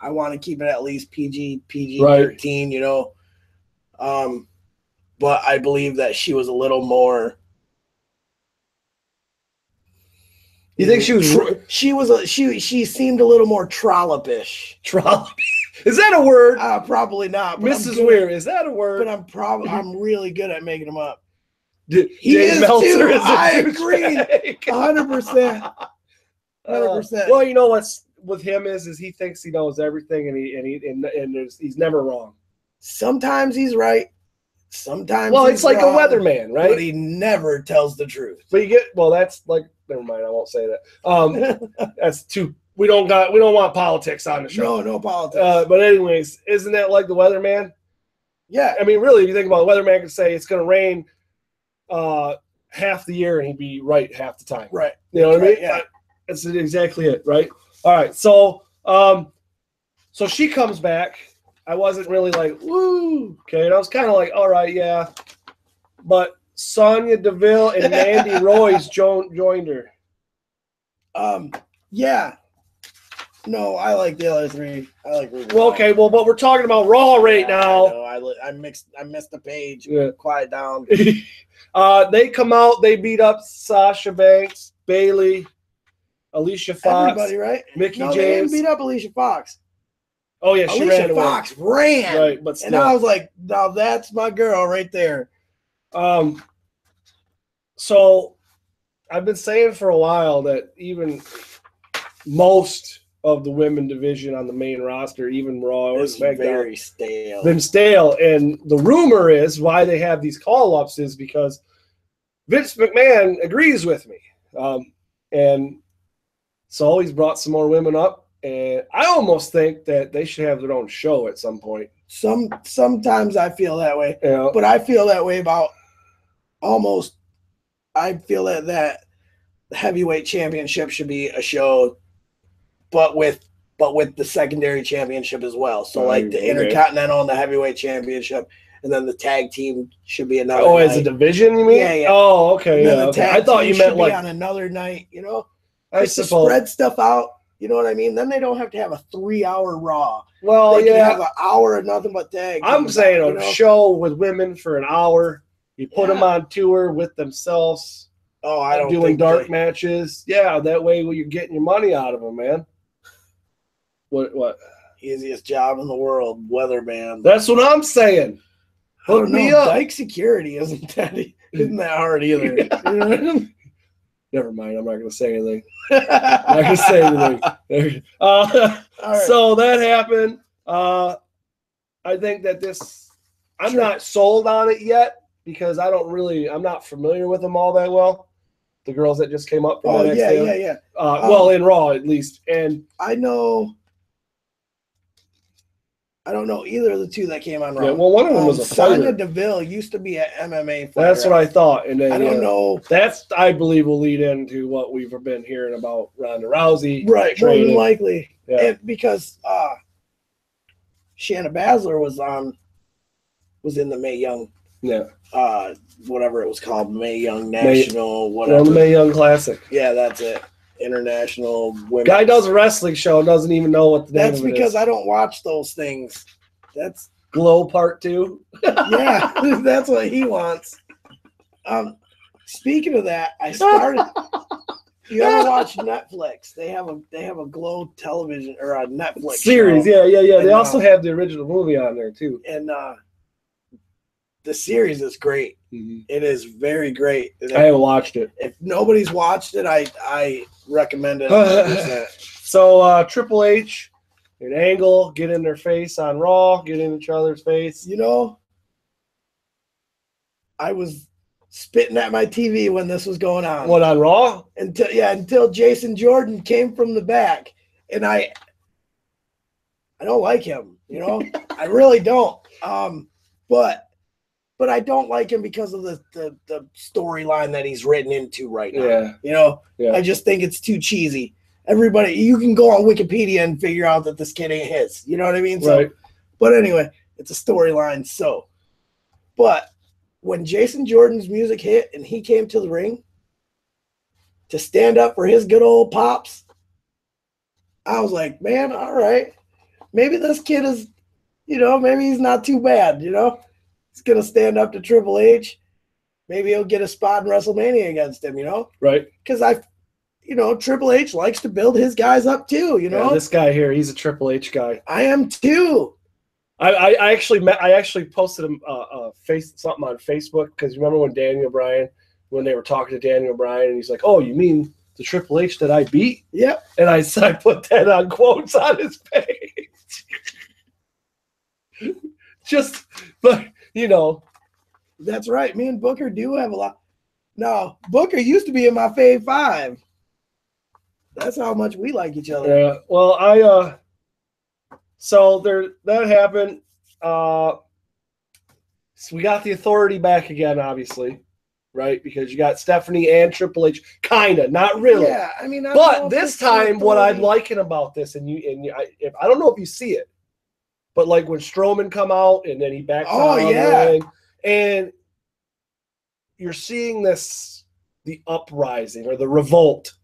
I want to keep it at least PG 13. But I believe that she was a little more. You think she was? She seemed a little more trollopish. Trollop. Is that a word? Probably not. Mrs. Weir, is that a word? But I'm really good at making them up. He is Meltzer too. I agree, 100%. 100%. Well, you know what's with him is he thinks he knows everything, and he's never wrong. Sometimes he's right. Sometimes it's like wrong, a weatherman, right? But he never tells the truth. But that's like, never mind. I won't say that. That's too. We don't want politics on the show. No politics. But anyways, isn't that like the weatherman? Yeah. I mean, really, if you think about it, the weatherman could say it's going to rain half the year and he'd be right half the time. Right. You know what I mean? Yeah. That's exactly it, right? All right. So so she comes back. I wasn't really like, woo. Okay. And I was kind of like, all right, yeah. But Sonya Deville and Mandy Royce joined her. Yeah. No, I like the other 3. I like Ruby. Well, okay, but we're talking about Raw right now. I missed the page. Yeah. Quiet down. They come out. They beat up Sasha Banks, Bayley, Alicia Fox, everybody, right? Mickey James. They didn't beat up Alicia Fox. Oh yeah, she Alicia ran Fox ran. Right, but still. And I was like, now that's my girl right there. So I've been saying for a while that even most of the women division on the main roster, even Raw or SmackDown, very stale. Been stale. And the rumor is why they have these call-ups is because Vince McMahon agrees with me. And so he's brought some more women up. And I almost think that they should have their own show at some point. Sometimes I feel that way. Yeah. But I feel that way about almost – I feel that the heavyweight championship should be a show – but with the secondary championship as well. So like the Intercontinental and the heavyweight championship. and then the tag team should be another. Oh, night. as a division, you mean? Yeah, yeah. Oh, okay. Yeah, okay. I thought you meant like on another night. You know, I just to suppose. spread stuff out. You know what I mean? Then they don't have to have a 3-hour Raw. Well, they can yeah. have an hour of nothing but tag. I'm saying a show with women for an hour. You put them on tour with themselves. Oh, I don't doing dark matches. Yeah, that way you're getting your money out of them, man. What? Easiest job in the world, weatherman. That's what I'm saying. Hook me up. Dyke security isn't that hard either. You know what I mean? Never mind. I'm not going to say anything. I'm not going to say anything. Right. So that happened. I think that I'm not sold on it yet because I'm not familiar with them all that well. The girls that just came up from the next day. Yeah. Well, in Raw at least. And I don't know either of the two that came on Raw. Yeah, well, one of them was a fighter. Sonya Deville used to be an MMA fighter. That's what I thought. And then, I don't know. That's, I believe, will lead into what we've been hearing about Ronda Rousey. Right, more than likely. Yeah. And because Shanna Baszler was in the Mae Young. Yeah. Whatever it was called, Mae Young National, whatever. Well, the Mae Young Classic. Yeah, that's it. International women. Guy does a wrestling show and doesn't even know what the name of it is. That's because I don't watch those things. That's Glow Part 2. Yeah, that's what he wants. Speaking of that, I started. You ever watch Netflix? They have a Glow television or a Netflix series. show. Yeah. And they also have the original movie on there too. And the series is great. Mm-hmm. It is very great. I haven't watched it. If nobody's watched it, I recommend it 100%. So Triple H and Angle get in their face on Raw, get in each other's face. You know, I was spitting at my TV when this was going on. What, on Raw? Until Jason Jordan came from the back, and I don't like him. You know, I really don't. But I don't like him because of the storyline that he's written into right now. Yeah. You know, I just think it's too cheesy. Everybody, you can go on Wikipedia and figure out that this kid ain't his. You know what I mean? So, but anyway, it's a storyline. So, but when Jason Jordan's music hit and he came to the ring to stand up for his good old pops, I was like, man, all right. Maybe this kid is, maybe he's not too bad, He's going to stand up to Triple H. Maybe he'll get a spot in WrestleMania against him, Right. Because Triple H likes to build his guys up too, Yeah, this guy here, he's a Triple H guy. I am too. I actually posted something on Facebook because remember when they were talking to Daniel Bryan and he's like, "Oh, you mean the Triple H that I beat?" Yep. And I put that on quotes on his page. That's right. Me and Booker do have a lot. No, Booker used to be in my fave 5. That's how much we like each other. Yeah. Well, so that happened. So we got the Authority back again, obviously, right? Because you got Stephanie and Triple H, kinda, not really. Yeah, I mean, but this time, what I'm liking about this, I don't know if you see it, but like when Strowman come out and then he backs out on the ring, and you're seeing the uprising or the revolt.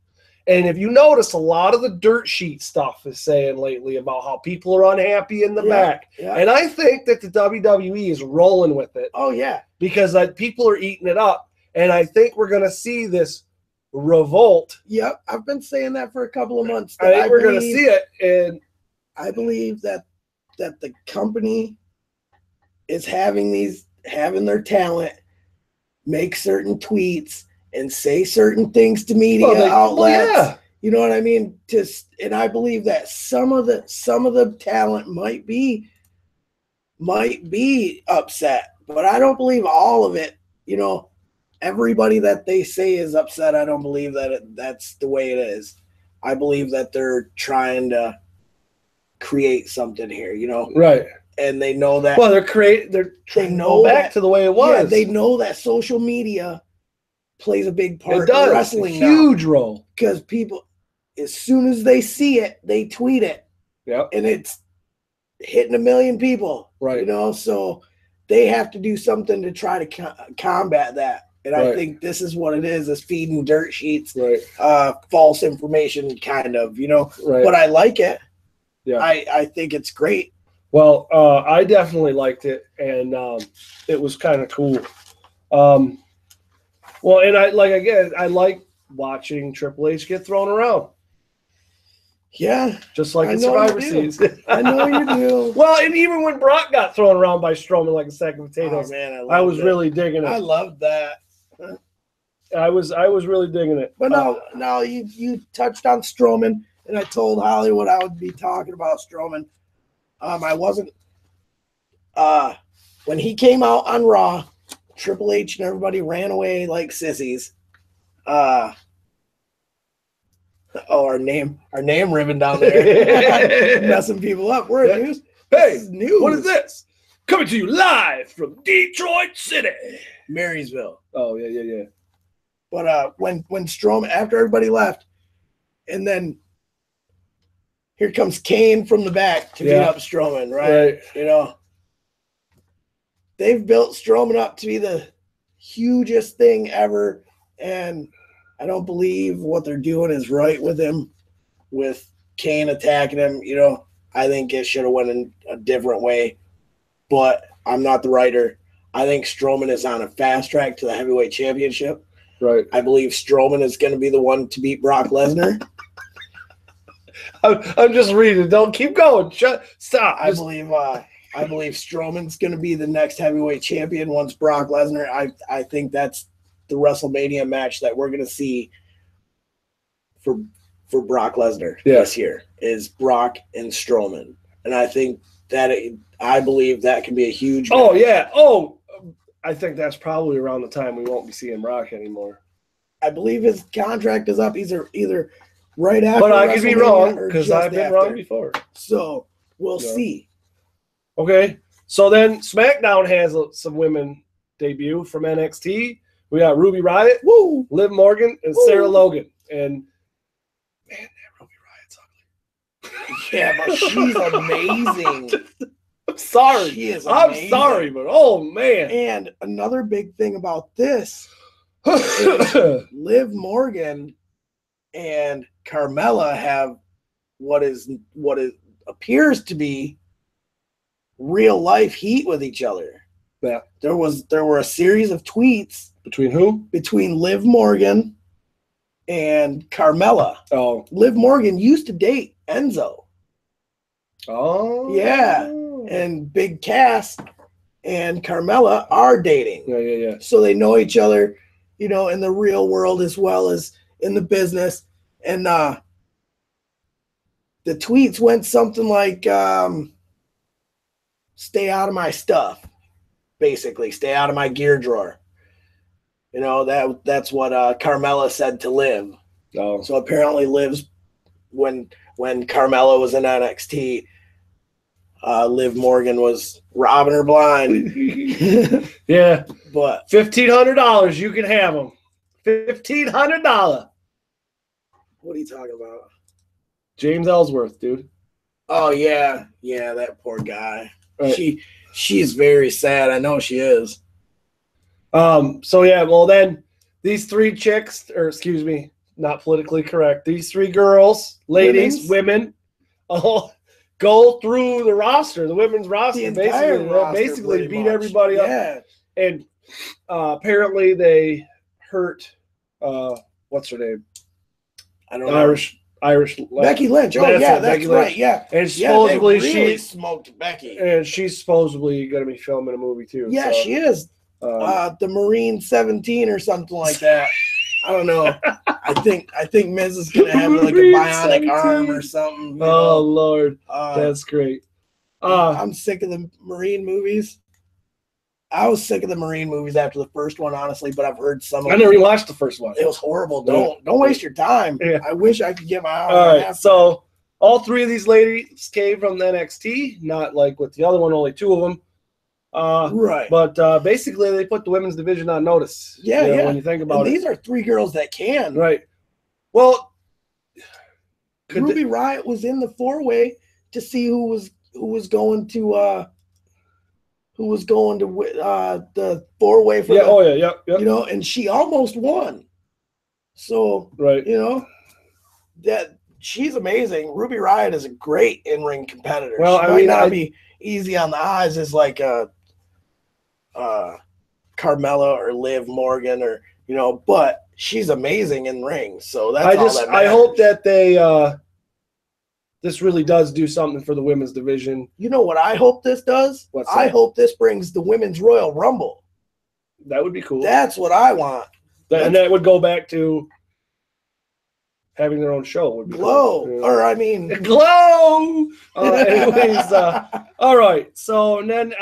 And if you notice, a lot of the dirt sheet stuff is saying lately about how people are unhappy in the back. Yeah. And I think that the WWE is rolling with it. Oh, yeah. Because people are eating it up. And I think we're going to see this revolt. Yep. I've been saying that for a couple of months. I think we're going to see it. And I believe that the company is having their talent make certain tweets and say certain things to media outlets. Yeah. You know what I mean? And I believe that some of the talent might be upset, but I don't believe all of it. Everybody that they say is upset, I don't believe that's the way it is. I believe that they're trying to create something here, Right. And they know that. Well, they're trying to go back to the way it was. Yeah, they know that social media plays a big part in wrestling now. Huge role. Because people, as soon as they see it, they tweet it. Yep. And it's hitting 1 million people. Right. So they have to do something to try to combat that. And Right. I think this is what it is feeding dirt sheets, Right. false information, kind of, you know. Right. But I like it. Yeah. I think it's great. Well, I definitely liked it, and it was kind of cool. Well, and I like watching Triple H get thrown around. Yeah. Just like in Survivor Series. I know you do. Well, and even when Brock got thrown around by Strowman like a sack of potatoes, oh, man, I was really digging it. I loved that. I was really digging it. But now you touched on Strowman, and I told Hollywood I would be talking about Strowman. I wasn't. When he came out on Raw, Triple H and everybody ran away like sissies. Our name ribbon down there, messing people up. We're in news. Hey, news. What is this? Coming to you live from Detroit City, Marysville. Oh yeah. But when Strowman, after everybody left, and then here comes Kane from the back to beat up Strowman, right? You know, they've built Strowman up to be the hugest thing ever, and I don't believe what they're doing is right with him, with Kane attacking him. You know, I think it should have went in a different way, but I'm not the writer. I think Strowman is on a fast track to the heavyweight championship. Right. I believe Strowman is going to be the one to beat Brock Lesnar. I'm just reading. Don't keep going. Stop. I believe Strowman's going to be the next heavyweight champion once Brock Lesnar. I think that's the WrestleMania match that we're going to see for Brock Lesnar this year is Brock and Strowman, and I think that I believe that can be a huge. Oh match. Yeah. Oh. I think that's probably around the time we won't be seeing Brock anymore. I believe his contract is up either right after. But I could be wrong because I've been wrong before. So we'll see. Okay. So then SmackDown has some women debut from NXT. We got Ruby Riott, Liv Morgan, and Sarah Logan. And man, that Ruby Riott's ugly. Yeah, but she's amazing. I'm sorry. She is amazing. I'm sorry, but oh man. And another big thing about this is Liv Morgan and Carmella have what appears to be real life heat with each other. Yeah. There were a series of tweets between who? Between Liv Morgan and Carmella. Oh. Liv Morgan used to date Enzo. Oh. Yeah. And Big Cass and Carmella are dating. Yeah. So they know each other, you know, in the real world as well as in the business. And the tweets went something like, stay out of my stuff, basically. Stay out of my gear drawer. You know, that's what Carmella said to Liv. Oh. So apparently Liv's, when Carmella was in NXT, Liv Morgan was robbing her blind. Yeah. But $1,500, you can have them. $1,500. What are you talking about? James Ellsworth, dude. Oh yeah, that poor guy. Right. She's very sad. I know she is. So yeah, well then these three chicks, or excuse me, not politically correct. These three girls, ladies, women, all go through the roster, the women's roster, basically beat everybody up. And apparently they hurt what's her name? I don't know. Irish Becky Lynch. Oh yeah, that's right. Yeah. And supposedly they really smoked Becky. And she's supposedly going to be filming a movie too. Yeah, so, she is. The Marine 17 or something like that. I don't know. I think Miz is going to have like a bionic 17. Arm or something. Oh Lord, that's great. I'm sick of the Marine movies. I was sick of the Marine movies after the first one, honestly, but I've heard some of them. I never even watched the first one. It was horrible. Don't waste your time. Yeah. I wish I could get my hour. All right, so all three of these ladies came from the NXT, not like with the other one, only two of them. Right. But basically, they put the women's division on notice. Yeah. When you think about it. These are three girls that can. Right. Well, Ruby Riott was in the four-way to see who was going to who was going to the 4-way for you know, and she almost won. So right, you know, that she's amazing. Ruby Riott is a great in-ring competitor. Well, she might not be easy on the eyes as like a Carmella or Liv Morgan, or you know, but she's amazing in ring. So that's all that matters. I hope that they this really does do something for the women's division. You know what I hope this does? What's that? I hope this brings the Women's Royal Rumble. That would be cool. That's what I want. And that would go back to having their own show. Would be Glow. Cool. Or I mean Glow. Anyways, all right. So and then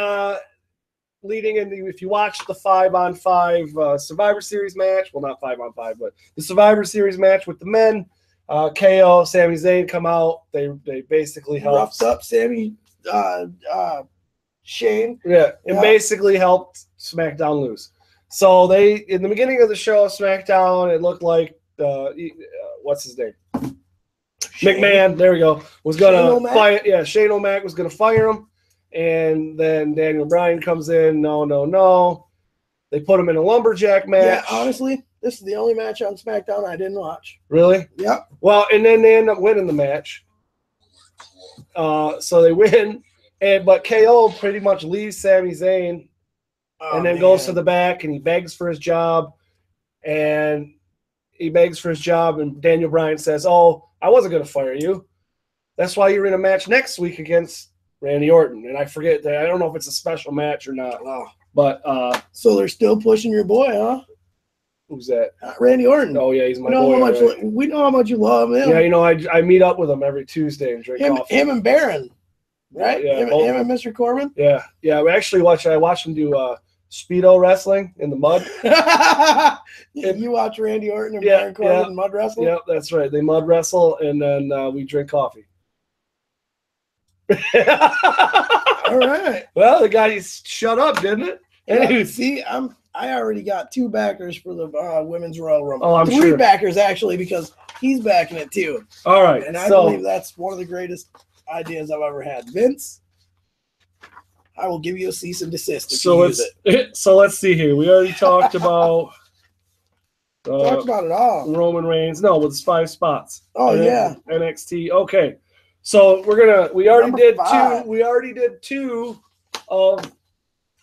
leading into, if you watch the 5-on-5 Survivor Series match, well, not 5-on-5, but the Survivor Series match with the men, KO, Sami Zayn come out. They basically helped. Roughed up Sami, Shane. Yeah, and basically helped SmackDown lose. So they, in the beginning of the show, SmackDown, it looked like what's his name? Shane. McMahon. There we go. Was gonna fire. Yeah, Shane O'Mac was gonna fire him, and then Daniel Bryan comes in. No. They put him in a lumberjack match. Yeah, honestly, this is the only match on SmackDown I didn't watch. Really? Yep. Well, and then they end up winning the match. So they win, but KO pretty much leaves Sami Zayn, and then goes to the back and he begs for his job, and Daniel Bryan says, "Oh, I wasn't going to fire you. That's why you're in a match next week against Randy Orton." And I forget that. I don't know if it's a special match or not. Oh. But so they're still pushing your boy, huh? Who's that? Randy Orton. Oh yeah, he's my boy. We know how much you love him. Yeah, you know, I meet up with him every Tuesday and drink coffee. Him and Baron, right? Yeah, him and Mr. Corbin. Yeah. We actually watched him do Speedo wrestling in the mud. You watch Randy Orton and Baron Corbin mud wrestle? Yeah, that's right. They mud wrestle, and then we drink coffee. All right. Well, the guy shut up, didn't it? Anyway, see, I already got 2 backers for the Women's Royal Rumble. Oh, I'm 3 sure. backers actually, because he's backing it too. All right, and I believe that's one of the greatest ideas I've ever had. Vince, I will give you a cease and desist if you use it. So let's see here. We already talked about. Talked about it all. Roman Reigns. No, with 5 spots. Oh yeah. NXT. Okay. So we already did 2 of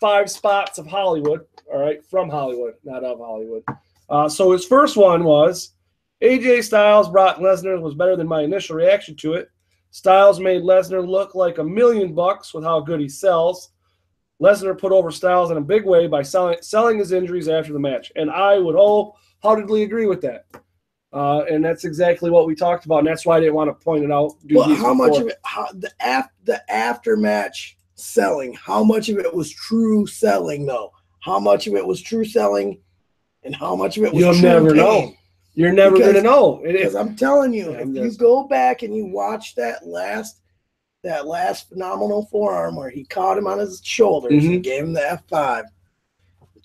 5 spots of Hollywood. All right, from Hollywood, not of Hollywood. So his first one was AJ Styles, Brock Lesnar was better than my initial reaction to it. Styles made Lesnar look like $1 million with how good he sells. Lesnar put over Styles in a big way by selling his injuries after the match. And I would wholeheartedly agree with that. And that's exactly what we talked about. And that's why I didn't want to point it out. How much of it, the after match selling, how much of it was true selling, though? How much of it was true selling and how much of it was You'll never know. You're never going to know. Because I'm telling you, if you go back and you watch that last phenomenal forearm where he caught him on his shoulders and gave him the F5, I'm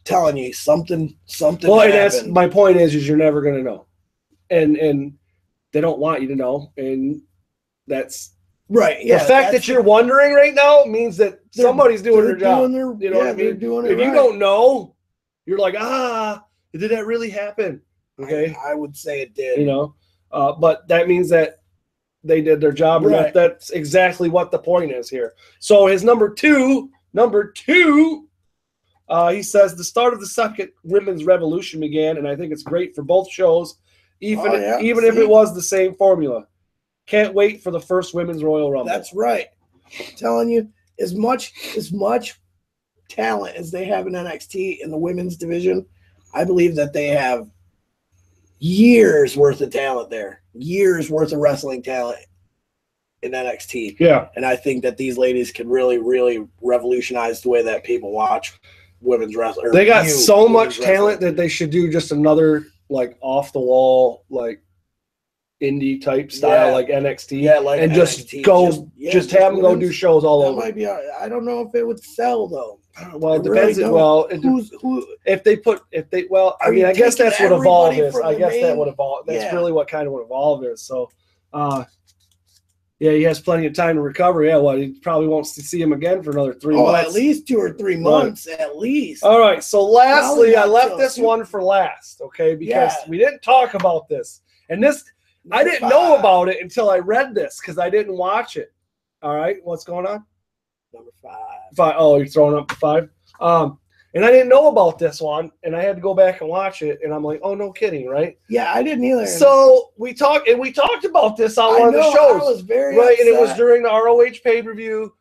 telling you, something well, happened. That's my point is you're never going to know. And they don't want you to know. And that's right. Yeah. The fact that you're wondering right now means that somebody's doing their job. You know what I mean? If you don't know, you're like, did that really happen? Okay. I would say it did. You know, but that means that they did their job. Right. And that's exactly what the point is here. So his number two, he says the start of the second women's revolution began, and I think it's great for both shows, even if it was the same formula. Can't wait for the first Women's Royal Rumble. That's right. I'm telling you, as much talent as they have in NXT in the women's division, I believe that they have years worth of talent there, years worth of wrestling talent in NXT. Yeah. And I think that these ladies could really, really revolutionize the way that people watch women's wrestling. They got so much talent that they should do just another like off the wall, like indie type style, like NXT. Yeah, like and NXT. just have them go do shows all over. Might be. I don't know if it would sell though. Well, it depends. If they I mean, I guess that's what Evolve is. I guess that would Evolve. That's really what kind of what Evolve is. So, Yeah, he has plenty of time to recover. Yeah, well, he probably won't see him again for another 3 months. At least 2 or 3 months, at least. All right, so lastly, I left this one for last, okay, because we didn't talk about this. And this, I didn't know about it until I read this because I didn't watch it. All right, what's going on? Number 5. Oh, you're throwing up to 5? And I didn't know about this one, and I had to go back and watch it, and I'm like, oh, no kidding, right? Yeah, I didn't either. So we talked about this on one of the shows. I was very upset. And it was upset. during the ROH pay-per-view.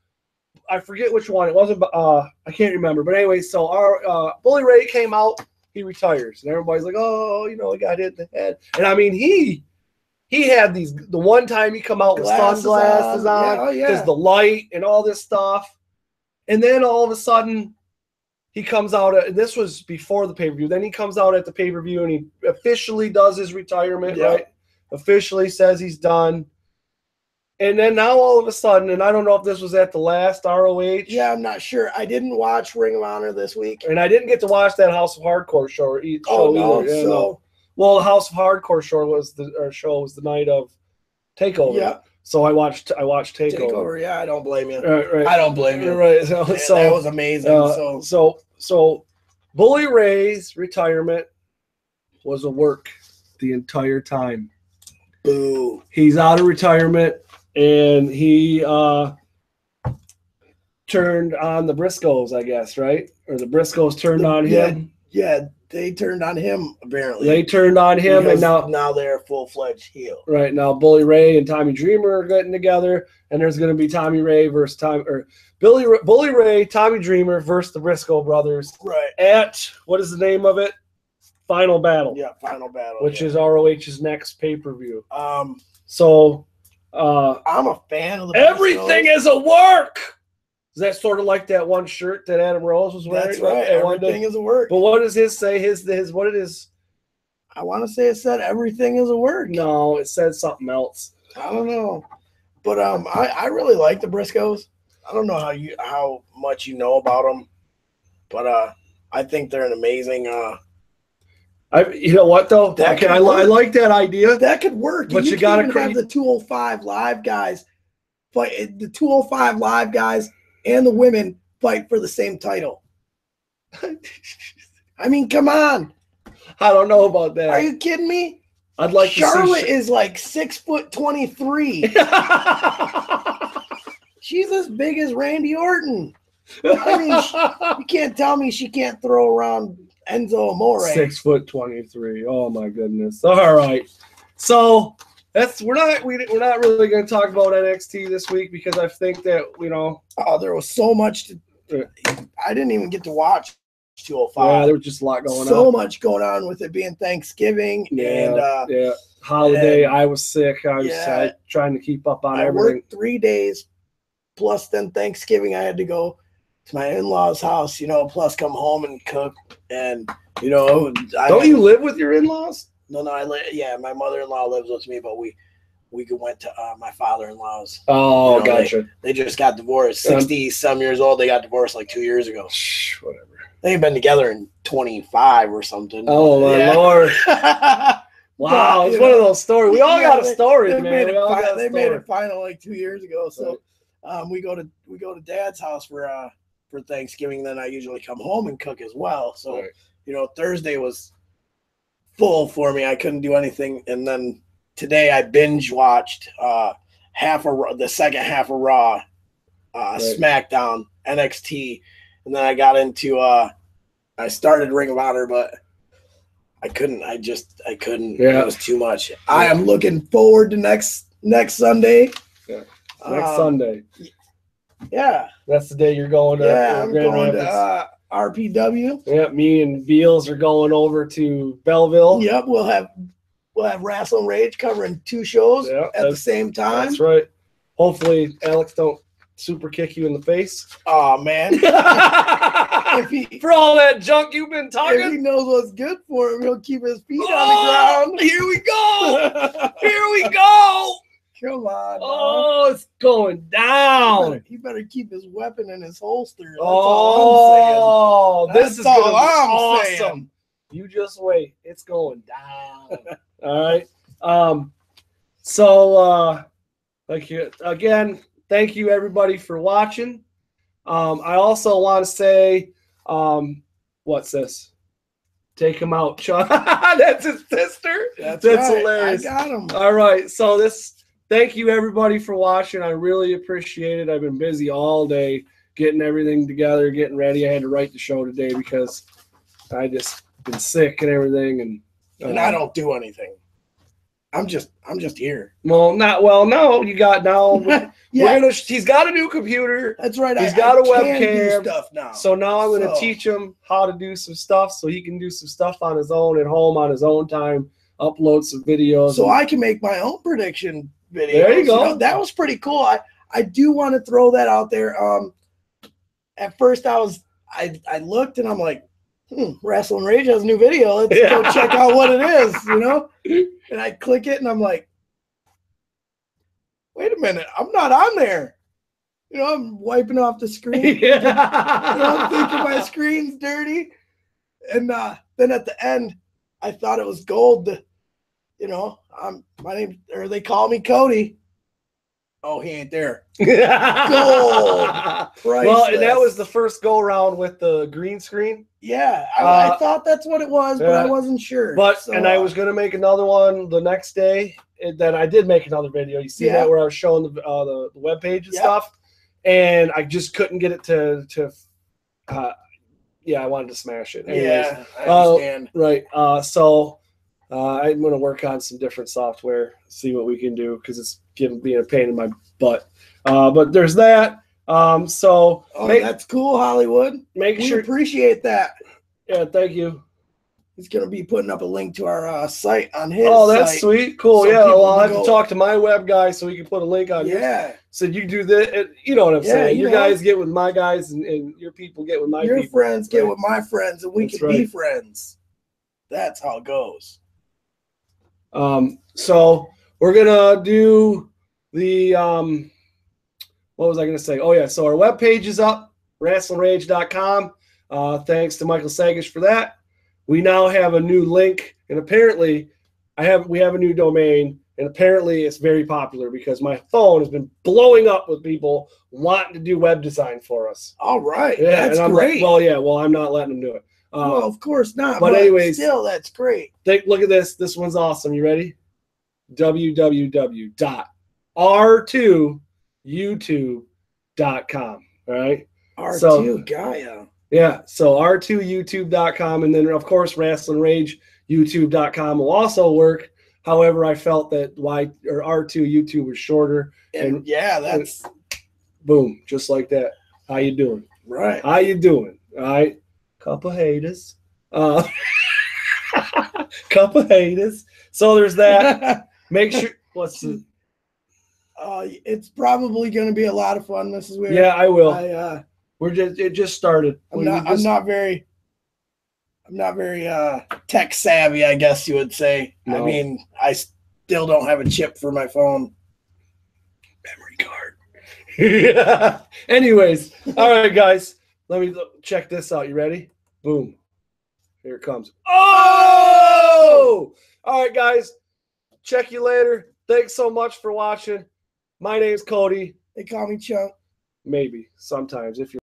I forget which one. It wasn't, I can't remember. But anyway, so our Bully Ray came out, he retires. And everybody's like, oh, you know, he got hit in the head. And I mean, he had the one time he come out with sunglasses on, because the light and all this stuff. And then all of a sudden, he comes out, and this was before the pay-per-view. Then he comes out at the pay-per-view, and he officially does his retirement, right? Officially says he's done. And then now all of a sudden, and I don't know if this was at the last ROH. Yeah, I'm not sure. I didn't watch Ring of Honor this week. And I didn't get to watch that House of Hardcore show. No. Well, the House of Hardcore show was the night of TakeOver. Yeah. So I watched TakeOver. TakeOver, yeah, I don't blame you. Right. I don't blame you. Right. So that was amazing. So Bully Ray's retirement was a work the entire time. Boo. He's out of retirement, and he turned on the Briscoes, I guess, right? Or the Briscoes turned on him. Yeah, they turned on him, apparently. They turned on him, because and now they're full-fledged heel. Right, now Bully Ray and Tommy Dreamer are getting together, and there's going to be Tommy Ray versus Bully Ray, Tommy Dreamer versus the Briscoe brothers. Right. At, what is the name of it? Final Battle. Yeah, Final Battle. Which is ROH's next pay-per-view. So I'm a fan of the Everything Briscoes. Is a work! Is that sort of like that one shirt that Adam Rose was wearing? That's right. Everything is a work. But what does his say? What it is? I want to say it said everything is a work. No, it said something else. I don't know. But I really like the Briscoes. I don't know how much you know about them, but I think they're an amazing. You know what though? I like that idea. That could work. But you gotta have the 205 Live guys fight. The 205 Live guys and the women fight for the same title. I mean, come on. I don't know about that. Are you kidding me? I'd like Charlotte is like 6'23". She's as big as Randy Orton. I mean, you can't tell me she can't throw around Enzo Amore. 6'23". Oh my goodness. All right. So we're not really going to talk about NXT this week because I think that there was so much I didn't even get to watch 205. Yeah, there was just a lot going on. So much going on with it being Thanksgiving and holiday. I was sick. I was trying to keep up on everything. I worked 3 days plus then Thanksgiving I had to go to my in-laws' house, plus come home and cook and Don't you live with your in-laws? No, my mother-in-law lives with me, but we went to my father-in-law's. Oh, gotcha. They just got divorced. 60-some years old. They got divorced like 2 years ago. Whatever. They've been together in 25 or something. Oh, my Lord. Wow, it's one of those stories. We all got a story, man. They made it final like 2 years ago. So we go to Dad's house for Thanksgiving. Then I usually come home and cook as well. So, Thursday was full for me. I couldn't do anything. And then today I binge watched the second half of Raw, SmackDown, NXT, and then I got into I started Ring of Honor, but I couldn't. I couldn't. Yeah. It was too much. I am looking forward to next Sunday. Yeah. Next Sunday. Yeah. That's the day you're going to. Yeah, I'm going to RPW. Yeah, me and Beals are going over to Belleville. Yep, we'll have Rasslin Rage covering 2 shows at the same time. That's right. Hopefully Alex don't super kick you in the face. Oh man. For all that junk you've been talking. If he knows what's good for him, he'll keep his feet on the ground. Here we go. Here we go. Come on. Oh, it's going down. He better keep his weapon in his holster. That's all I'm saying. This is going to be awesome. Saying. You just wait. It's going down. All right. So Thank you again. Thank you everybody for watching. I also want to say, what's this? Take him out, Chuck. That's his sister. That's right. Hilarious. I got him. All right. So thank you everybody for watching. I really appreciate it. I've been busy all day getting everything together, getting ready. I had to write the show today because I just been sick and everything, and I don't do anything. I'm just here. No, you got now. Yeah. He's got a new computer. That's right. He's got a webcam. Stuff now. So now I'm going to teach him how to do some stuff so he can do some stuff on his own at home on his own time, upload some videos. So I can make my own prediction videos. There you go. You know, that was pretty cool. I do want to throw that out there. At first I looked and I'm like, Rassln Rage has a new video. Let's go check out what it is, you know? And I click it and I'm like, wait a minute, I'm not on there. You know, I'm wiping off the screen. You know, I'm thinking my screen's dirty. And then at the end, I thought it was gold. You know, my name, or they call me Cody. Oh, he ain't there. Gold. Priceless. Well, and that was the first go around with the green screen. Yeah, I thought that's what it was, but I wasn't sure. But and I was gonna make another one the next day. And then I did make another video. You see that where I was showing the web page and stuff, and I just couldn't get it to. I wanted to smash it. Anyways, yeah, I understand. Right. So I'm gonna work on some different software, see what we can do because it's being a pain in my butt. But there's that. So that's cool, Hollywood. We appreciate that. Yeah, thank you. He's gonna be putting up a link to our site on his. Oh, that's site. sweet, cool. So well, I'll have to talk to my web guy so he can put a link on. Yeah. So you do this. You know what I'm saying? Your guys get with my guys, and your people get with my people. Your friends get with my friends, and we can be friends. That's how it goes. So we're gonna do the what was I gonna say? Oh yeah, so our webpage is up, rasslnrage.com. Thanks to Michael Sagish for that. We now have a new link, and apparently we have a new domain, and apparently it's very popular because my phone has been blowing up with people wanting to do web design for us. All right. Yeah, that's Like, great. well, I'm not letting them do it. Well, of course not. But anyways, still, that's great. Look at this. This one's awesome. You ready? www.r2youtube.com. All right. R2 Gaia. Yeah. So r2youtube.com, and then of course Rassln Rage youtube.com will also work. However, I felt that R2 YouTube was shorter. And yeah, that's boom, just like that. How you doing? Right. How you doing? All right. Couple haters. Couple haters. So there's that. Make sure. What's the? It's probably going to be a lot of fun. This is weird. Yeah, I will. It just started. I'm not very tech savvy, I guess you would say. No. I mean, I still don't have a chip for my phone. Memory card. Yeah. Anyways, all right, guys. Let me check this out. You ready? Boom. Here it comes. Oh! All right, guys. Check you later. Thanks so much for watching. My name's Cody. They call me Chunk. Maybe. Sometimes if you're